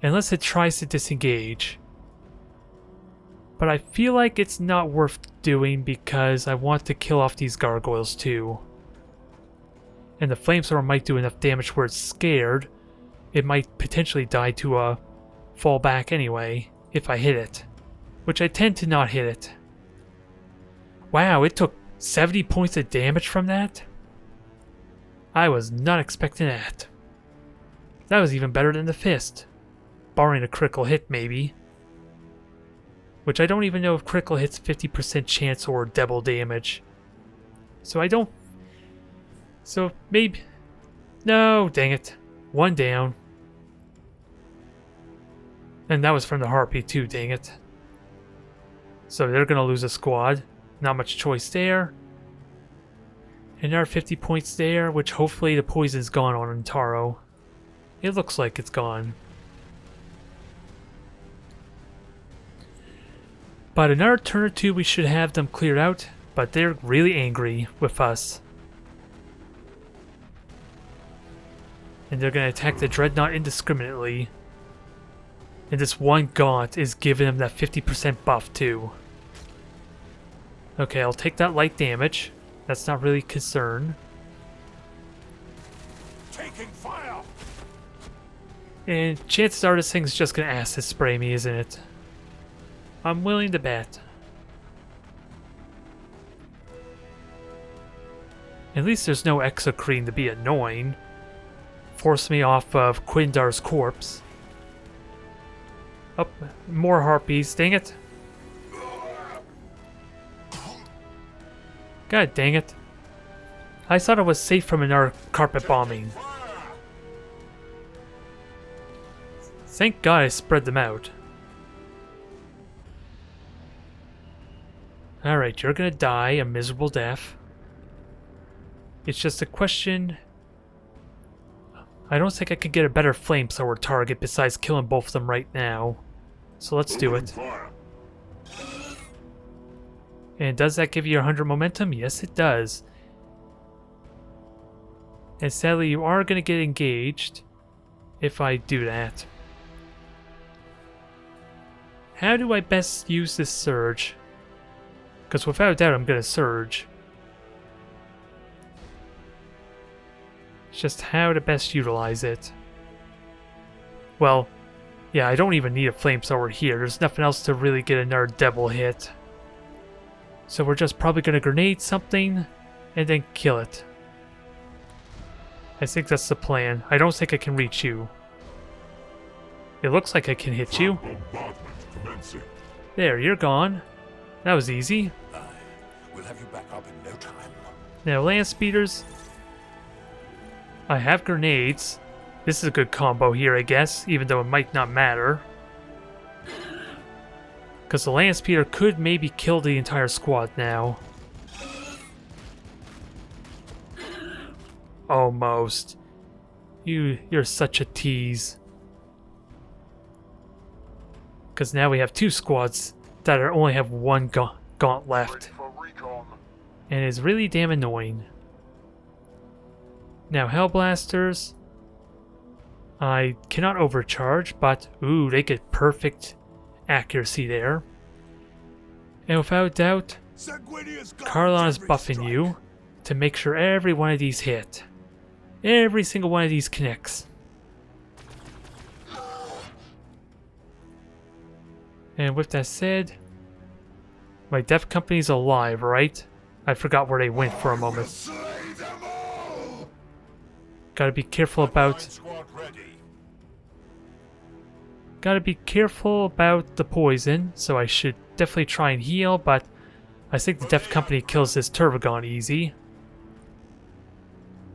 Unless it tries to disengage. But I feel like it's not worth doing because I want to kill off these gargoyles too. And the flamethrower might do enough damage where it's scared. It might potentially die to a fall back anyway if I hit it. Which I tend to not hit it. Wow, it took 70 points of damage from that? I was not expecting that. That was even better than the fist. Barring a critical hit, maybe. which I don't even know if critical hits 50% chance or double damage. So I don't... So maybe... No, dang it. One down. And that was from the Harpy too, dang it. So they're gonna lose a squad. Not much choice there. Another 50 points there, which hopefully the poison's gone on Taro. It looks like it's gone. But another turn or two we should have them cleared out, but they're really angry with us. And they're going to attack the Dreadnought indiscriminately. And this one Gaunt is giving them that 50% buff too. Okay, I'll take that light damage. That's not really a concern. Taking fire. And chances are this thing's just going to acid spray me, isn't it? I'm willing to bet. At least there's no exocrine to be annoying. Force me off of Quindar's corpse. Oh, more harpies, dang it. God dang it. I thought I was safe from another carpet bombing. Thank God I spread them out. Alright, you're gonna die a miserable death. It's just a question... I don't think I could get a better flamethrower target besides killing both of them right now. So let's do it. And does that give you 100 momentum? Yes, it does. And sadly, you are going to get engaged if I do that. How do I best use this surge? Because without a doubt, I'm going to surge. It's just how to best utilize it. Well, yeah, I don't even need a flamethrower here. There's nothing else to really get another double hit. So we're just probably going to grenade something and then kill it. I think that's the plan. I don't think I can reach you. It looks like I can hit you. There, you're gone. That was easy. We'll have you back up in no time. Now, land speeders. I have grenades. This is a good combo here, I guess, even though it might not matter. Because the land speeder could maybe kill the entire squad now. Almost. You're such a tease. Because now we have two squads that only have one gaunt left. And it's really damn annoying. Now, Hellblasters. I cannot overcharge, but ooh, they get perfect accuracy there. And without doubt, Carlon is buffing you to make sure every one of these hit. Every single one of these connects. And with that said, my Death Company's alive, right? I forgot where they went for a moment. Gotta be careful about... Gotta be careful about the poison, so I should definitely try and heal, but I think the Death Company kills this Turvagon easy.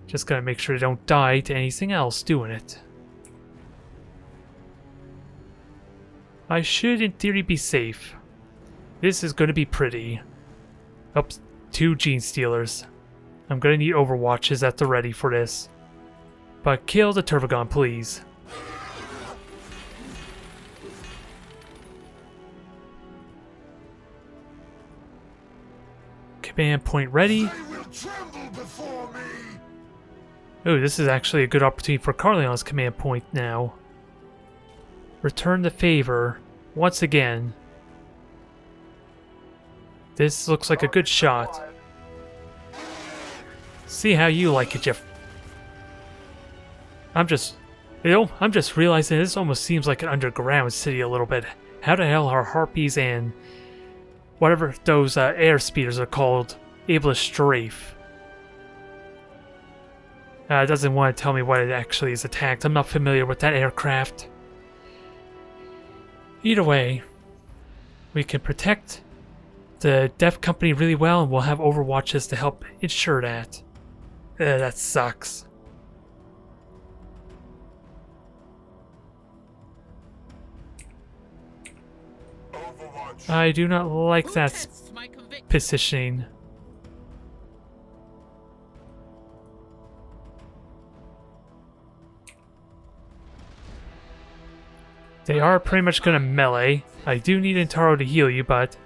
Just gotta make sure they don't die to anything else doing it. I should, in theory, be safe. This is gonna be pretty. Oops, 2 Gene Stealers. I'm gonna need Overwatches at the ready for this. But kill the Turvagon, please. Command point ready. Oh, this is actually a good opportunity for Carleon's command point now. Return the favor once again. This looks like a good shot. See how you like it, Jeff. I'm just realizing this almost seems like an underground city a little bit. How the hell are harpies and whatever those air speeders are called able to strafe? It doesn't want to tell me what it actually is attacked. I'm not familiar with that aircraft. Either way, We can protect the Dev Company really well, and we'll have overwatches to help ensure that. That sucks. Overwatch. I do not like Who that tests my conviction? positioning. They are pretty much gonna melee. I do need Intaro to heal you, but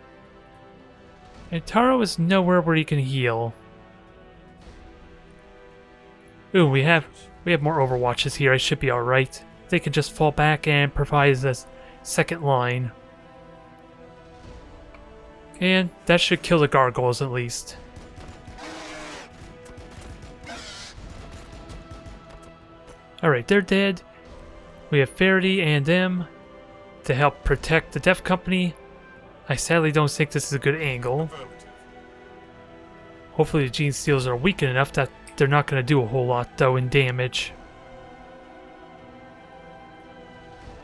Intaro is nowhere where he can heal. Ooh, we have more overwatches here. I should be alright. They can just fall back and provide us second line. And that should kill the gargoyles at least. Alright, they're dead. We have Faraday and them to help protect the Dev Company. I sadly don't think this is a good angle. Hopefully the Gene Steals are weakened enough that they're not going to do a whole lot though in damage.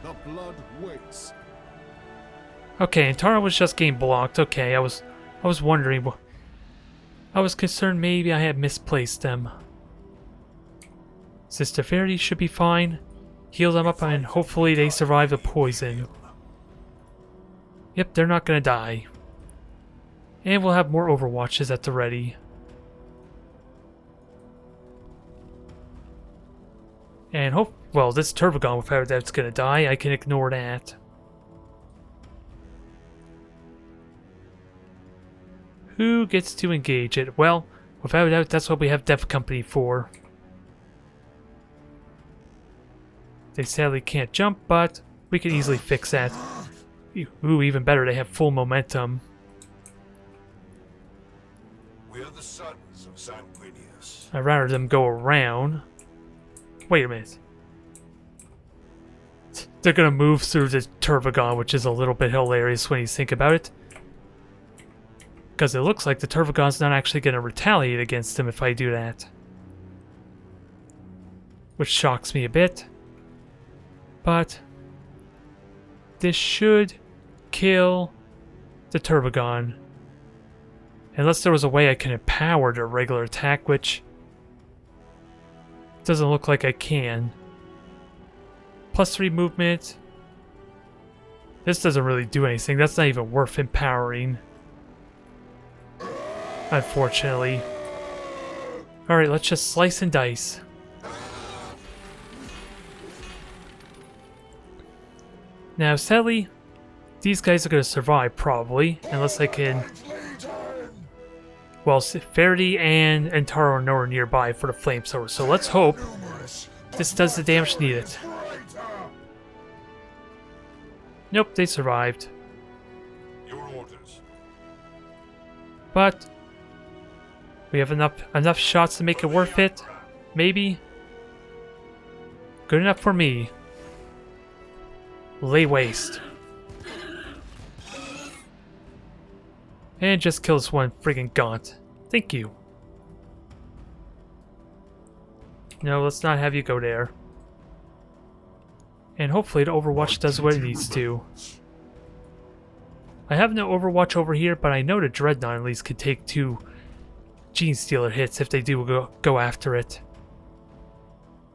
The blood waits. Okay, and Tara was just getting blocked. Okay, I was wondering. I was concerned maybe I had misplaced them. Sister Faraday should be fine. Heal them up and hopefully they survive the poison. Yep, they're not gonna die. And we'll have more overwatches at the ready. And well, this Turbogon without that's gonna die, I can ignore that. Who gets to engage it? Well, without a doubt, that's what we have Dev Company for. They sadly can't jump, but we can easily fix that. Ooh, even better, they have full momentum. We are the sons of Sanguinius. I'd rather them go around. Wait a minute. They're gonna move through the Turbogon, which is a little bit hilarious when you think about it. Because it looks like the Turbogon's not actually gonna retaliate against them if I do that. Which shocks me a bit. But this should kill the Turbogon. Unless there was a way I can empower the regular attack, which doesn't look like I can. +3 movement. This doesn't really do anything. That's not even worth empowering. Unfortunately. Alright, let's just slice and dice. Now, sadly, these guys are going to survive, probably, unless I can... Well, Faraday and Taro are nowhere nearby for the flamethrower, so let's hope this does the damage needed. Nope, they survived. Your orders. But we have enough shots to make it worth it. Maybe. Good enough for me. Lay waste. And just kill this one friggin' gaunt. Thank you. No, let's not have you go there. And hopefully the Overwatch does what it needs to. I have no Overwatch over here, but I know the Dreadnought at least could take 2 Gene Stealer hits if they do go after it.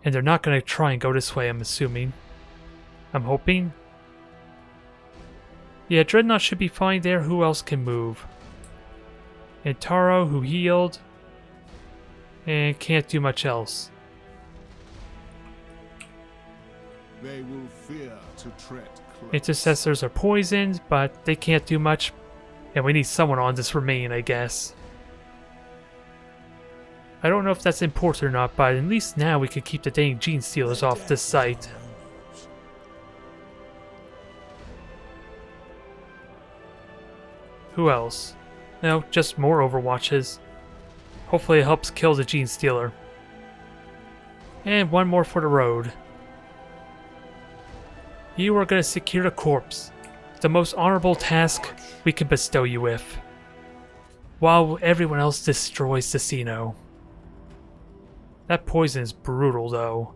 And they're not going to try and go this way, I'm assuming. I'm hoping. Yeah, Dreadnought should be fine there. Who else can move? And Taro, who healed. And can't do much else. They will fear to tread close. Intercessors are poisoned, but they can't do much. And we need someone on this remain, I guess. I don't know if that's important or not, but at least now we can keep the dang Gene Stealers off this site. Who else? No, just more Overwatches. Hopefully it helps kill the Gene Stealer. And one more for the road. You are going to secure the corpse. The most honorable task we can bestow you with. While everyone else destroys the Casino. That poison is brutal though.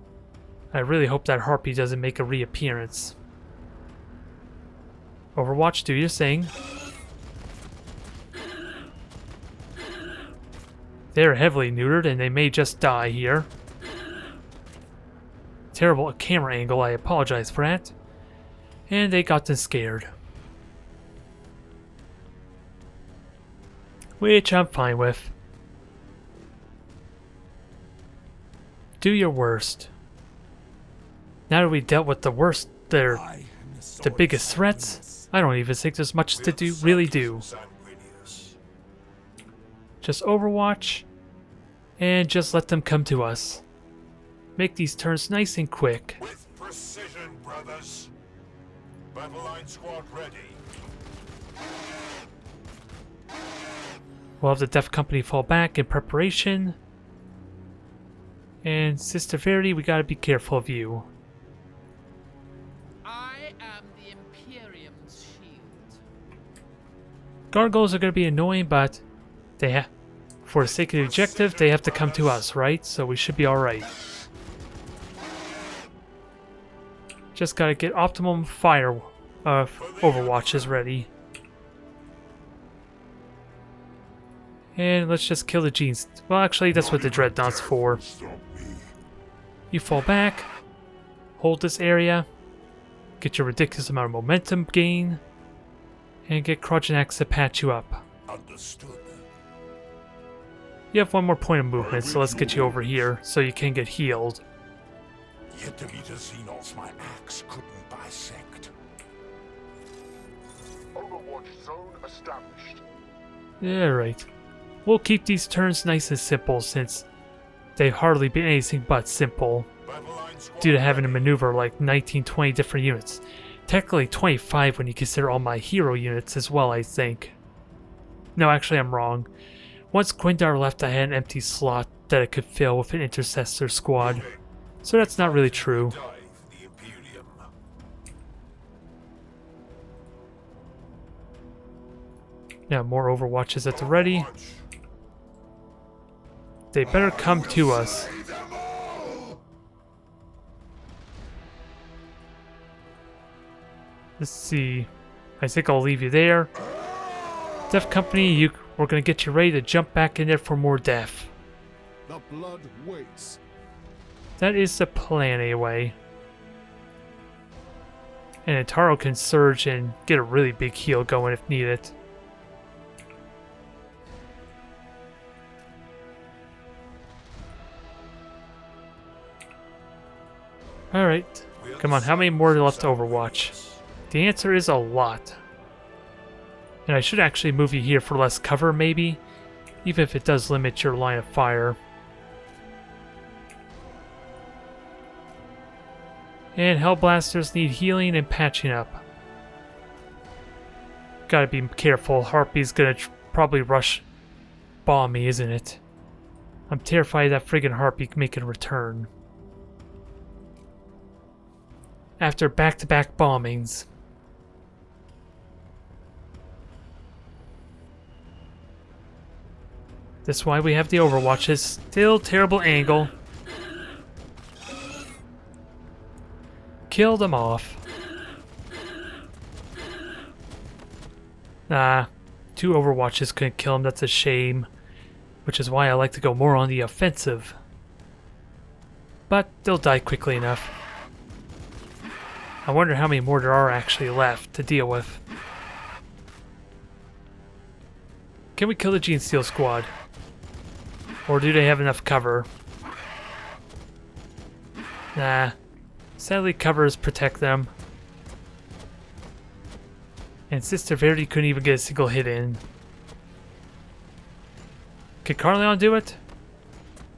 I really hope that Harpy doesn't make a reappearance. Overwatch, do your thing. They're heavily neutered and they may just die here. Terrible camera angle, I apologize for that. And they got them scared. Which I'm fine with. Do your worst. Now that we dealt with the worst, the biggest threats, I don't even think there's much to really do. Just Overwatch, and just let them come to us. Make these turns nice and quick. With precision, brothers. Battle line squad ready. We'll have the Death Company fall back in preparation. And Sister Verity, we gotta be careful of you. I am the Imperium's shield. Gargoyles are gonna be annoying, but for the sake of the objective, they have to come to us, right? So we should be alright. Just gotta get optimum fire overwatches ready. And let's just kill the Genes. Well, actually, that's what the Dreadnought's for. You fall back, hold this area, get your ridiculous amount of momentum gain, and get Krogenax to patch you up. Understood. You have one more point of movement, so let's get you over here so you can get healed. Yet to be to Xenos my axe couldn't bisect. Overwatch zone established. Yeah, right. We'll keep these turns nice and simple since they've hardly been anything but simple due to having to maneuver like 19-20 different units. Technically 25 when you consider all my hero units as well, I think. No, actually I'm wrong. Once Quindar left, I had an empty slot that I could fill with an intercessor squad. So that's not really true. Now more Overwatches at the ready. They better come to us. Let's see. I think I'll leave you there. Death Company, we're gonna get you ready to jump back in there for more death. The blood waits. That is the plan anyway. And Taro can surge and get a really big heal going if needed. Alright. Come on, how many more are left to Overwatch? The answer is a lot. And I should actually move you here for less cover, maybe? Even if it does limit your line of fire. And Hellblasters need healing and patching up. Gotta be careful, Harpy's gonna probably rush bomb me, isn't it? I'm terrified that friggin' Harpy making a return. After back-to-back bombings. That's why we have the Overwatches. Still terrible angle. Kill them off. Nah, 2 Overwatches couldn't kill him, that's a shame. Which is why I like to go more on the offensive. But they'll die quickly enough. I wonder how many more there are actually left to deal with. Can we kill the Gene Steel squad? Or do they have enough cover? Nah. Sadly, covers protect them. And Sister Verity couldn't even get a single hit in. Could Carleon do it?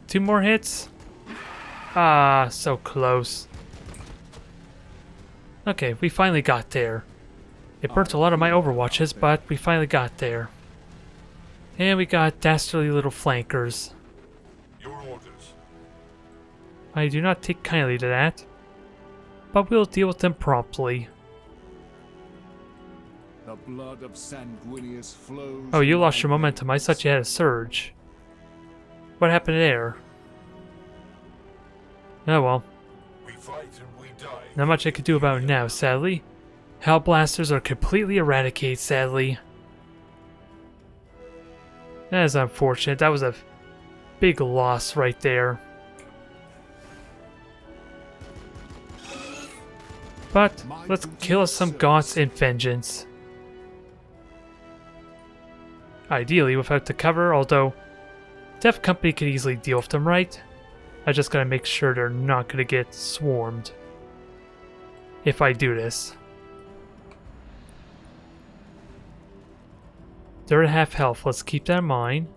2 more hits? Ah, so close. Okay, we finally got there. It burnt a lot of my Overwatches, but we finally got there. And we got dastardly little flankers. Your orders. I do not take kindly to that, but we'll deal with them promptly. The blood of Sanguinius flows. Oh, you lost your momentum. I thought you had a surge. What happened there? Oh well. We fight and we die. Not much I could do about it now, sadly. Hellblasters are completely eradicated, sadly. That is unfortunate. That was a big loss right there. But let's kill some Gaunts in vengeance. Ideally without the cover, although Death Company could easily deal with them, right? I just gotta make sure they're not gonna get swarmed if I do this. They're at half health, let's keep that in mind.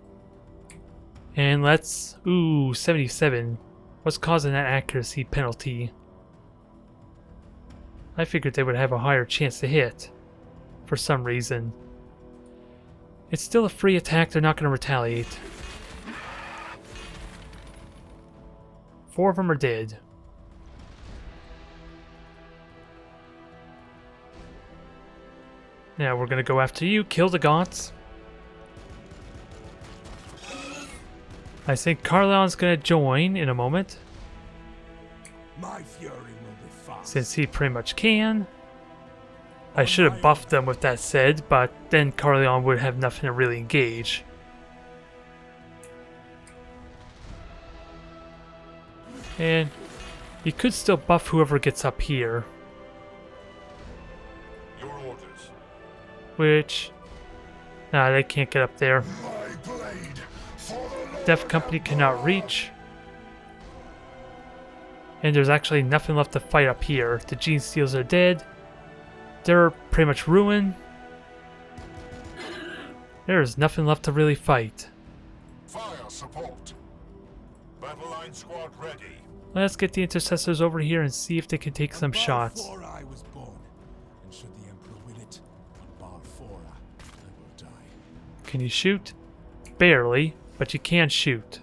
And let's... Ooh, 77. What's causing that accuracy penalty? I figured they would have a higher chance to hit, for some reason. It's still a free attack, they're not going to retaliate. 4 of them are dead. Now we're going to go after you, kill the Gaunts. I think Carleon's going to join in a moment, My fury will be fast. since he pretty much can. I should have buffed them with that said, but then Carleon would have nothing to really engage. And you could still buff whoever gets up here, Your orders. which... Nah, they can't get up there. My blade for the Lord. Death Company cannot reach. And there's actually nothing left to fight up here. The Gene Steels are dead. They're pretty much ruined. There's nothing left to really fight. Fire support. Battle line squad ready. Let's get the intercessors over here and see if they can take some shots. Balfora I was born, and should the Emperor will it, on Balfora I will die. Can you shoot? Barely, but you can shoot.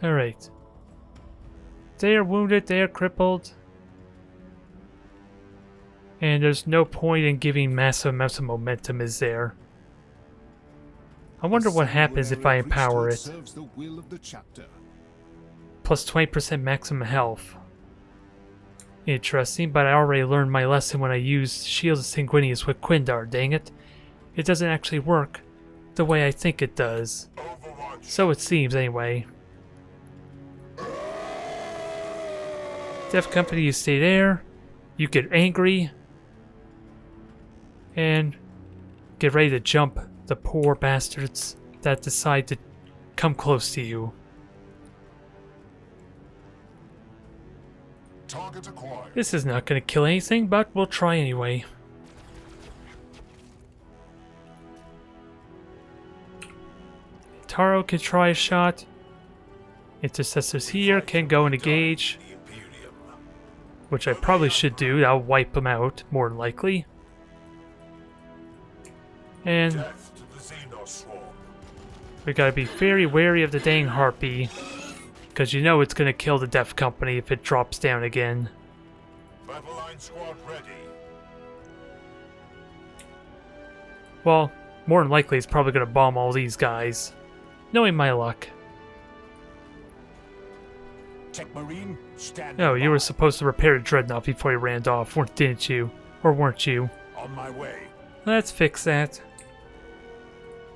Alright. They are wounded, they are crippled. And there's no point in giving massive amounts of momentum, is there? I wonder what happens if I empower it. Serves the will of the chapter. Plus 20% maximum health. Interesting, but I already learned my lesson when I used Shields of Sanguinius with Quindar, dang it. It doesn't actually work the way I think it does. Overwatch. So it seems, anyway. Death Company, you stay there. You get angry. And get ready to jump the poor bastards that decide to come close to you. Target acquired. This is not going to kill anything, but we'll try anyway. Taro can try a shot. Intercessors here can go and engage, The Imperium. which I probably should do. That'll wipe them out, more than likely. And Death to the Xenos swarm. we gotta be very wary of the dang harpy, because you know it's gonna kill the Death Company if it drops down again. Battle line squad ready. Well, more than likely it's probably gonna bomb all these guys, knowing my luck. Tech Marine, stand Oh, you were supposed to repair the Dreadnought before you ran off, didn't you? Or weren't you? on my way. Let's fix that.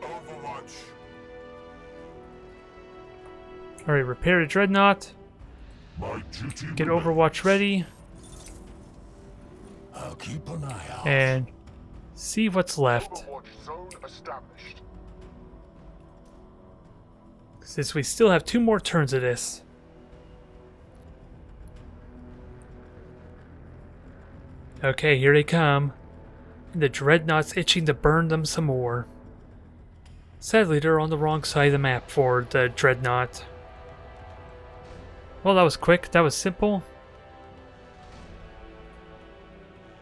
Overwatch. Alright, repair the Dreadnought. My duty. Get Overwatch ready. I'll keep an eye out. And see what's left. Overwatch zone established. Since we still have 2 more turns of this. Okay, here they come. And the Dreadnought's itching to burn them some more. Sadly, they're on the wrong side of the map for the Dreadnought. Well, that was quick. That was simple.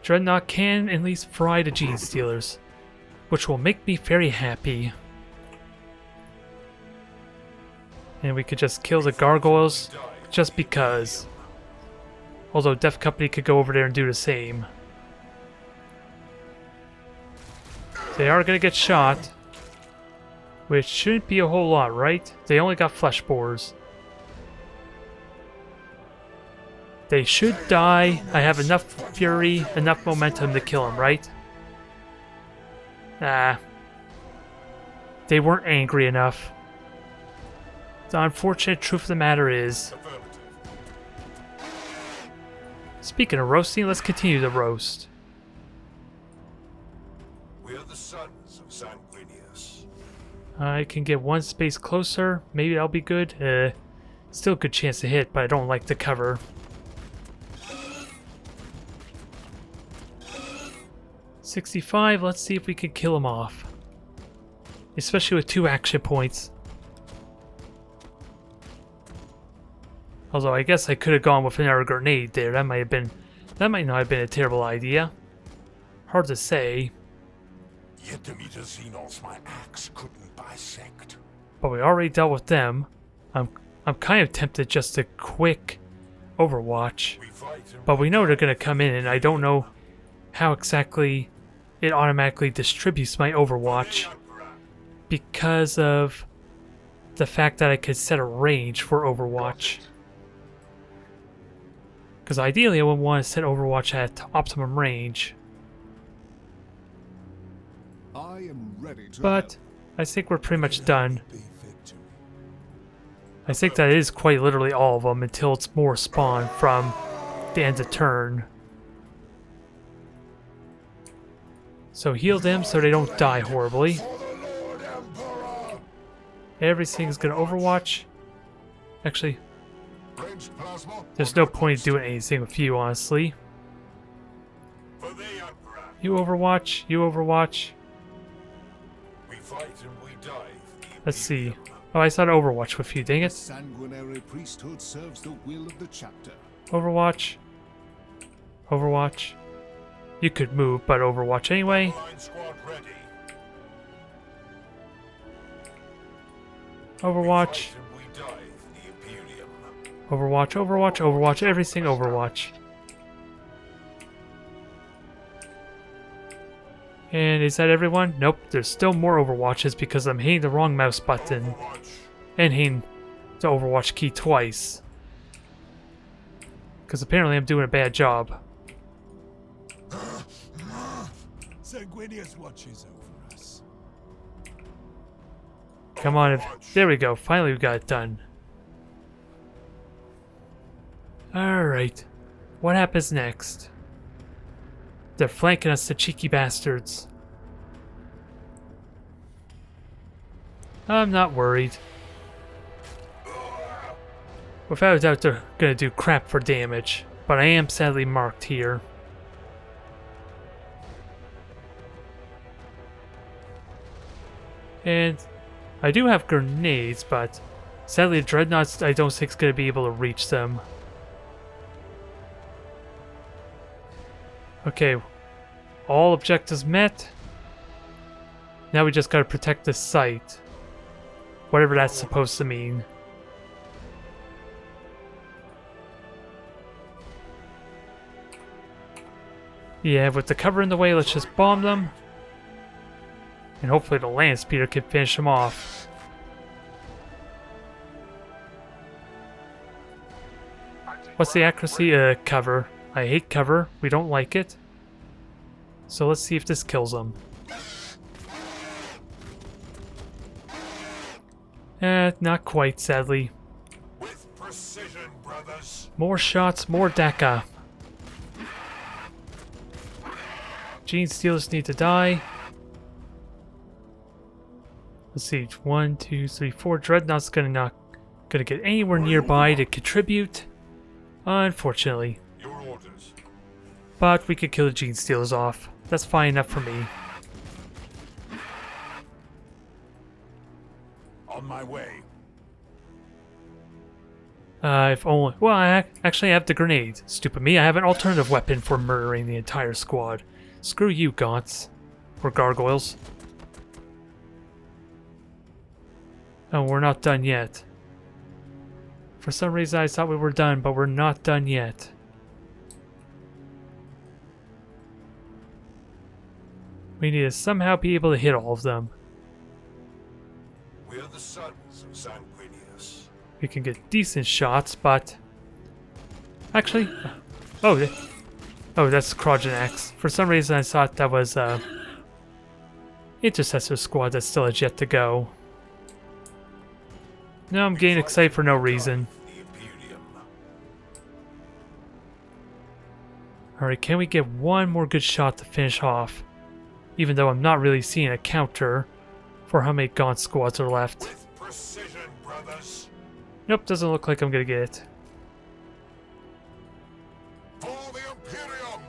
Dreadnought can at least fry the Gene Stealers, which will make me very happy. And we could just kill the gargoyles just because. Although Death Company could go over there and do the same. They are going to get shot. Which shouldn't be a whole lot, right? They only got flesh borers. They should die. I have enough fury, enough momentum to kill them, right? Ah. They weren't angry enough. The unfortunate truth of the matter is... Speaking of roasting, let's continue the roast. We are the sons of Sanguinius. I can get one space closer. Maybe that'll be good. Still a good chance to hit, but I don't like the cover. $65. Let's see if we can kill him off. Especially with 2 action points. Although I guess I could have gone with another grenade there. That might not have been a terrible idea. Hard to say. Yet to meet a Xenos my axe couldn't bisect. But we already dealt with them. I'm kind of tempted just to quick Overwatch. We fight and But we know they're gonna come in, and I don't know how exactly it automatically distributes my Overwatch because of the fact that I could set a range for Overwatch. Because ideally I would want to set Overwatch at optimum range. I am ready to But I think we're pretty much done. Be victory. I think that is quite literally all of them until it's more spawn from the end of turn. So heal them so they don't die horribly. Everything's gonna Overwatch. Actually, ranged plasma. there's no point in doing anything with you, honestly. for the Emperor. You Overwatch, you Overwatch. We fight and we die for the Let's see. Imperium. Oh, I thought Overwatch with you, dang The it. sanguinary priesthood serves the will of the chapter. Overwatch. Overwatch. You could move, but Overwatch anyway. Line squad ready. Overwatch. Fight and we die for the Imperium. Overwatch, Overwatch, Overwatch, everything Overwatch. And is that everyone? Nope, there's still more Overwatches because I'm hitting the wrong mouse button Watch. and hitting the Overwatch key twice. Because apparently I'm doing a bad job. Sanguinius watches over us. Come on, there we go, finally we got it done. Alright, what happens next? They're flanking us, the cheeky bastards. I'm not worried. Without a doubt they're gonna do crap for damage, but I am sadly marked here. And I do have grenades, but sadly the Dreadnoughts I don't think is gonna be able to reach them. Okay, all objectives met. Now we just gotta protect this site. Whatever that's supposed to mean. Yeah, with the cover in the way, let's just bomb them. And hopefully the land speeder can finish them off. What's the accuracy? Cover. I hate cover. We don't like it. So let's see if this kills them. Not quite, sadly. With precision, brothers. More shots, more DECA. Gene Stealers need to die. Let's see, 1, 2, 3, 4. Dreadnought's gonna get anywhere nearby to contribute. Unfortunately. Your orders. But we could kill the Gene Stealers off. That's fine enough for me. On my way. If only... Well, I actually have the grenade. Stupid me, I have an alternative weapon for murdering the entire squad. Screw you, Gaunts. Or Gargoyles. Oh, we're not done yet. For some reason I thought we were done, but we're not done yet. We need to somehow be able to hit all of them. We are the sons of Sanguinius. We can get decent shots, but Actually, oh, that's Krogenax. For some reason, I thought that was Intercessor Squad that still has yet to go. Now I'm getting excited for no reason. The Imperium. Alright, can we get one more good shot to finish off? Even though I'm not really seeing a counter for how many Gaunt squads are left. With precision, brothers. Nope, doesn't look like I'm gonna get it. For the Imperium.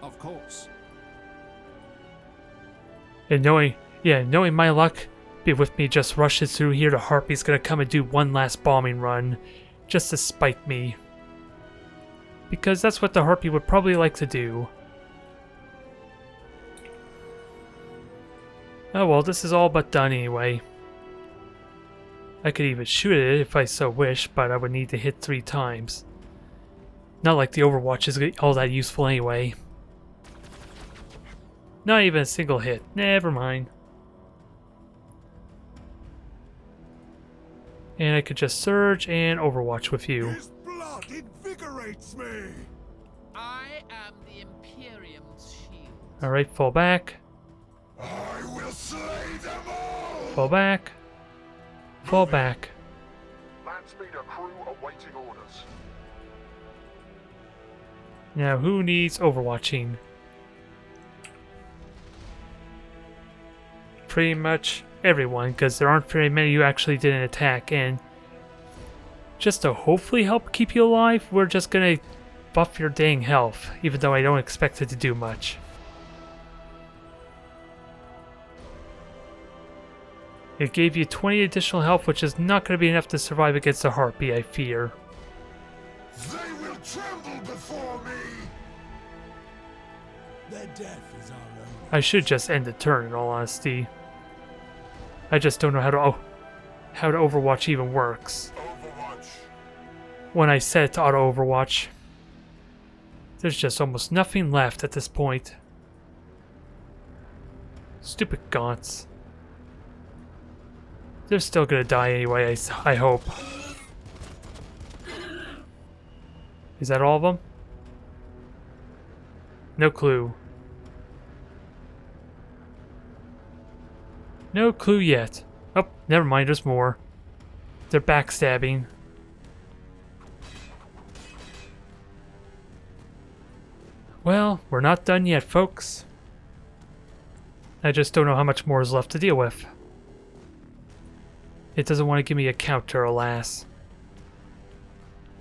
Of course. And knowing my luck, be with me just rushes through here, the Harpy's gonna come and do one last bombing run, just to spite me. Because that's what the Harpy would probably like to do. Oh well, this is all but done anyway. I could even shoot at it if I so wish, but I would need to hit 3 times. Not like the Overwatch is all that useful anyway. Not even a single hit. Never mind. And I could just surge and Overwatch with you. His blood invigorates me. I am the Imperium's shield. Alright, fall back. I will slay them all. Fall back. Fall back. Land speeder crew awaiting orders. Now who needs Overwatching? Pretty much everyone, because there aren't very many who actually did an attack, and just to hopefully help keep you alive, we're just gonna buff your dang health, even though I don't expect it to do much. It gave you 20 additional health, which is not going to be enough to survive against the Harpy, I fear. They will tremble before me. Their death is our own. I should just end the turn, in all honesty. I just don't know how to Overwatch even works. Overwatch. When I set it to auto Overwatch, there's just almost nothing left at this point. Stupid Gaunts. They're still gonna die anyway, I hope. Is that all of them? No clue. No clue yet. Oh, never mind, there's more. They're backstabbing. Well, we're not done yet, folks. I just don't know how much more is left to deal with. It doesn't want to give me a counter, alas.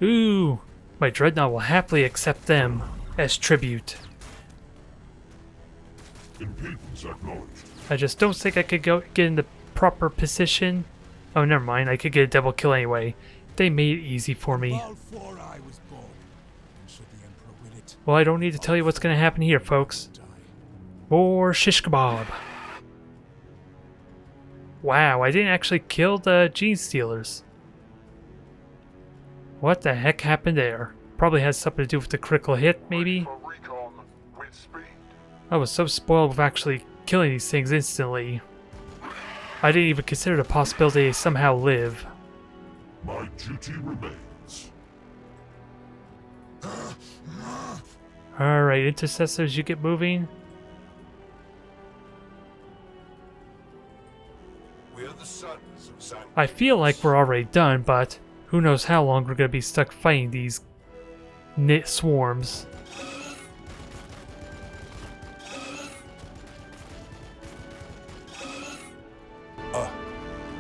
Ooh, my Dreadnought will happily accept them as tribute. Impedance acknowledged. I just don't think I could get in the proper position. Oh, never mind. I could get a double kill anyway. They made it easy for me. Well, before I was born, and should the Emperor will it, Well, I don't need to tell you what's going to happen here, folks. die. More shish kebab. Wow, I didn't actually kill the Gene Stealers. What the heck happened there? Probably has something to do with the critical hit, maybe? For recon with speed. I was so spoiled with actually killing these things instantly. I didn't even consider the possibility they somehow live. My duty remains. Alright, intercessors, you get moving. We are the sons of San. I feel like we're already done, but who knows how long we're going to be stuck fighting these knit swarms.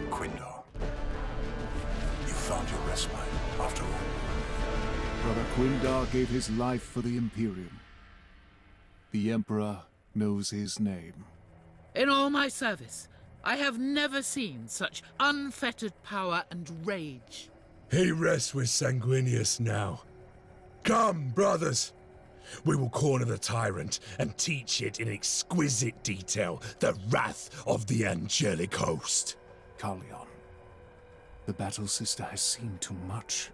Quindo. You found your respite, after all. Brother Quindar gave his life for the Imperium. The Emperor knows his name. In all my service, I have never seen such unfettered power and rage. He rests with Sanguinius now. Come, brothers. We will corner the tyrant and teach it in exquisite detail the wrath of the angelic host. Carleon. The Battle Sister has seen too much.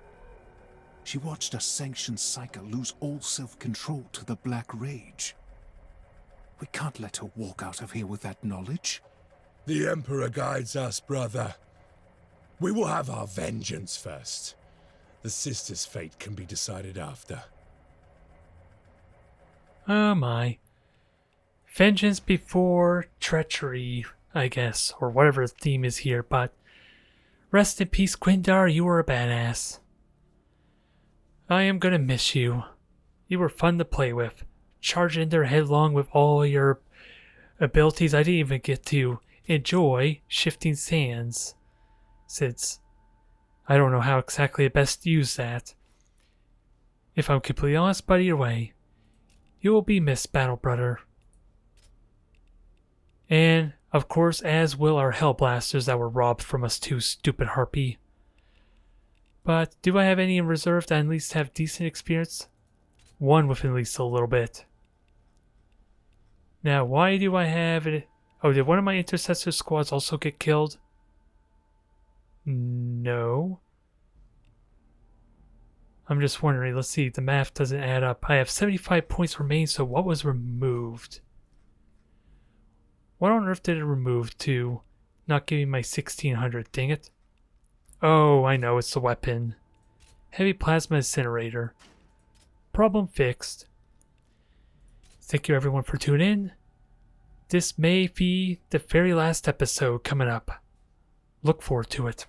She watched a sanctioned psyker lose all self-control to the Black Rage. We can't let her walk out of here with that knowledge. The Emperor guides us, brother. We will have our vengeance first. The sister's fate can be decided after. Oh my. Vengeance before treachery, I guess, or whatever the theme is here, but rest in peace, Quindar, you were a badass. I am gonna miss you. You were fun to play with. Charge in there headlong with all your abilities. I didn't even get to enjoy Shifting Sands, since I don't know how exactly to best use that. If I'm completely honest, but either way, you will be missed, Battle Brother. And, of course, as will our Hellblasters that were robbed from us too, stupid harpy. But do I have any in reserve that at least have decent experience? One with at least a little bit. Now, why do I have it? Oh, did one of my intercessor squads also get killed? No. I'm just wondering. Let's see. The math doesn't add up. I have 75 points remaining, so what was removed? What on earth did it remove to not giving my 1600? Dang it. Oh, I know. It's the weapon. Heavy plasma incinerator. Problem fixed. Thank you everyone for tuning in. This may be the very last episode coming up. Look forward to it.